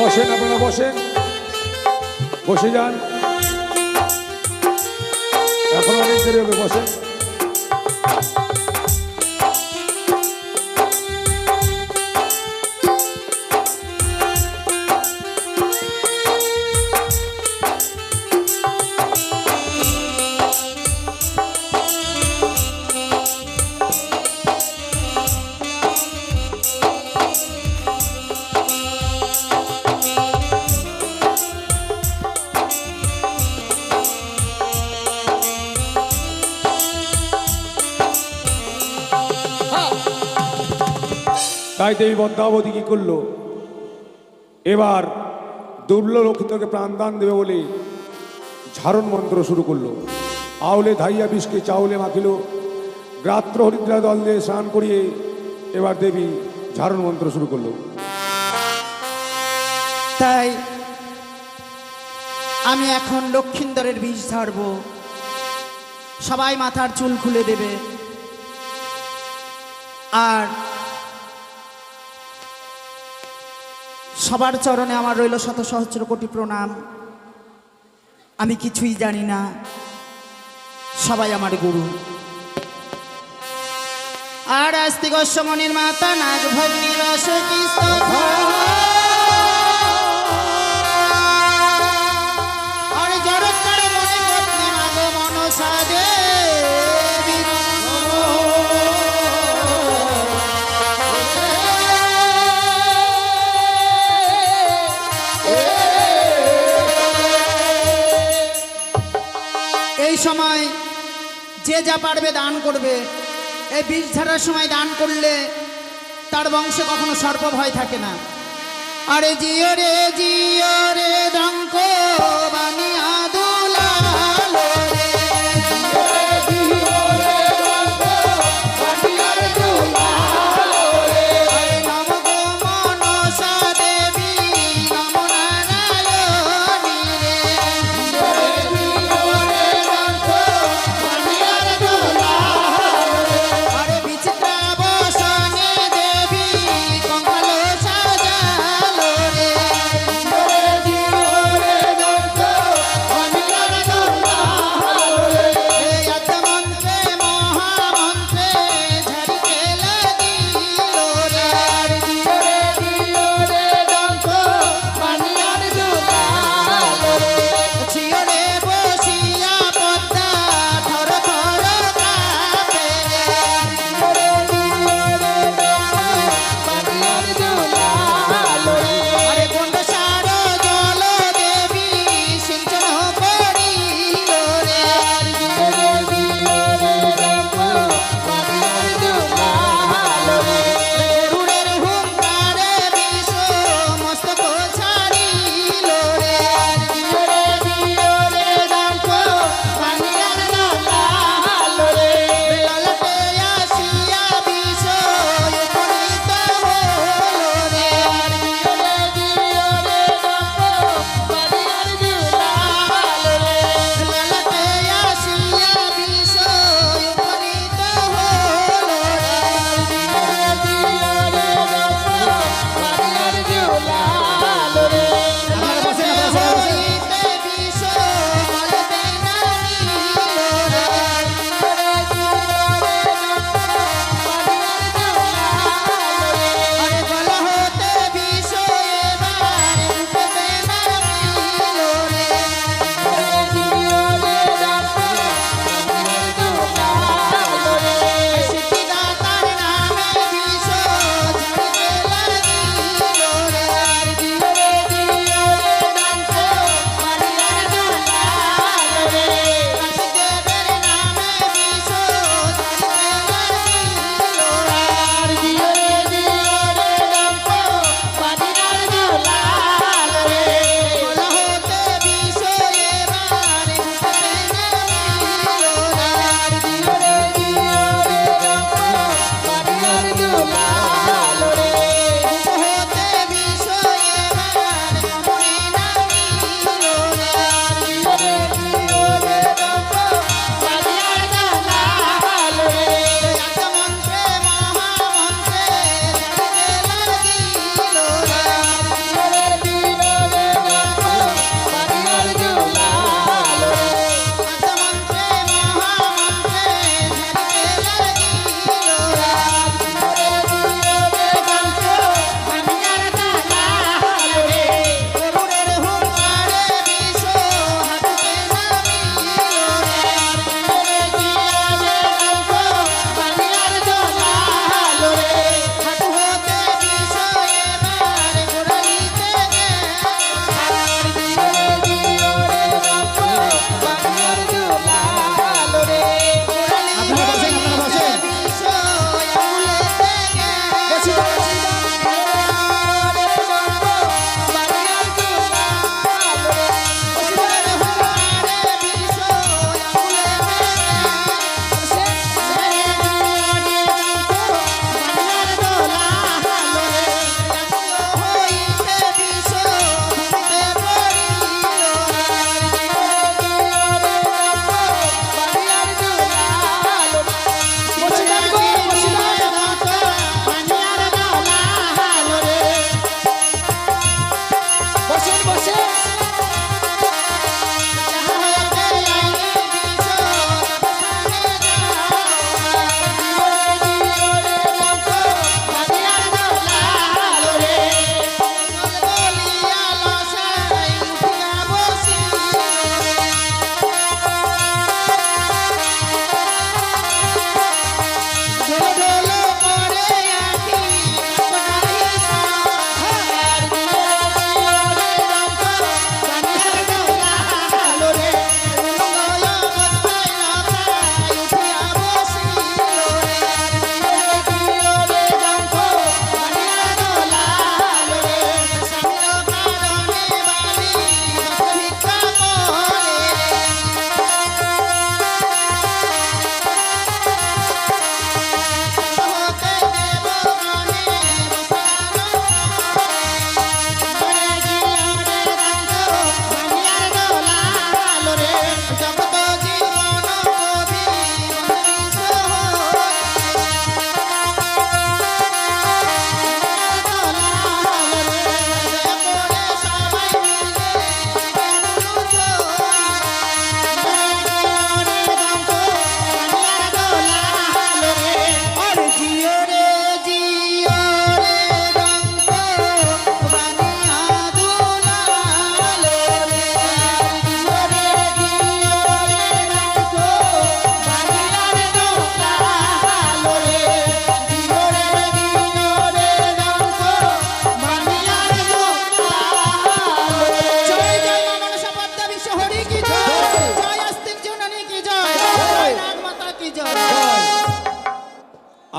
বসেন, আপনারা বসেন, বসে যান, এখন অনেক দেরি হবে, বসেন। তাই দেবী পদ্মাবতী কি করলো, এবার দুর্লক্ষিতকে প্রাণদান দেবে বলে ঝারণ মন্ত্র শুরু করলো। আউলে ধাইয়া বিষকে চাউলে মাখিল, গ্রাত্র হরিদ্রা দল দিয়ে স্নান করিয়ে এবার দেবী ঝারণ মন্ত্র শুরু করলো। তাই আমি এখন লক্ষিন্দরের বীজ ঝাড়ব, সবাই মাথার চুল খুলে দেবে। আর সবার চরণে আমার রইল শত সহস্র কোটি প্রণাম। আমি কিছুই জানি না, সবাই আমার গুরু। আর আস্তি গোস্বমণির মাতা নাগ ভগ্নী রস আর জড়ৎকার মনে পত্নী মাগ মনসা দেবী। এই সময় যে যা পারবে দান করবে। এই বীজ ঝাড়ার সময় দান করলে তার বংশে কখনো সর্প ভয় থাকে না। আরে জিও রে ডঙ্ক বানিয়া দুলালো রে, আরে নম গো মনসা দেবী, নম নারায়ণী রে। আরে বিচিত্রা বসনে দেবী, কঙ্কাল সাজালো রে।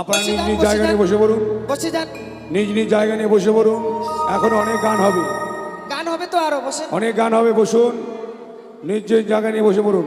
আপনারা বসে নিজ যান, নিজ বসে জায়গা যান। নিয়ে বসে পড়ুন, বসে যান, নিজ নিজ জায়গা নিয়ে বসে পড়ুন। এখন অনেক গান হবে, গান হবে তো আরো বসে। অনেক গান হবে, বসুন, নিজ নিজ জায়গা নিয়ে বসে পড়ুন।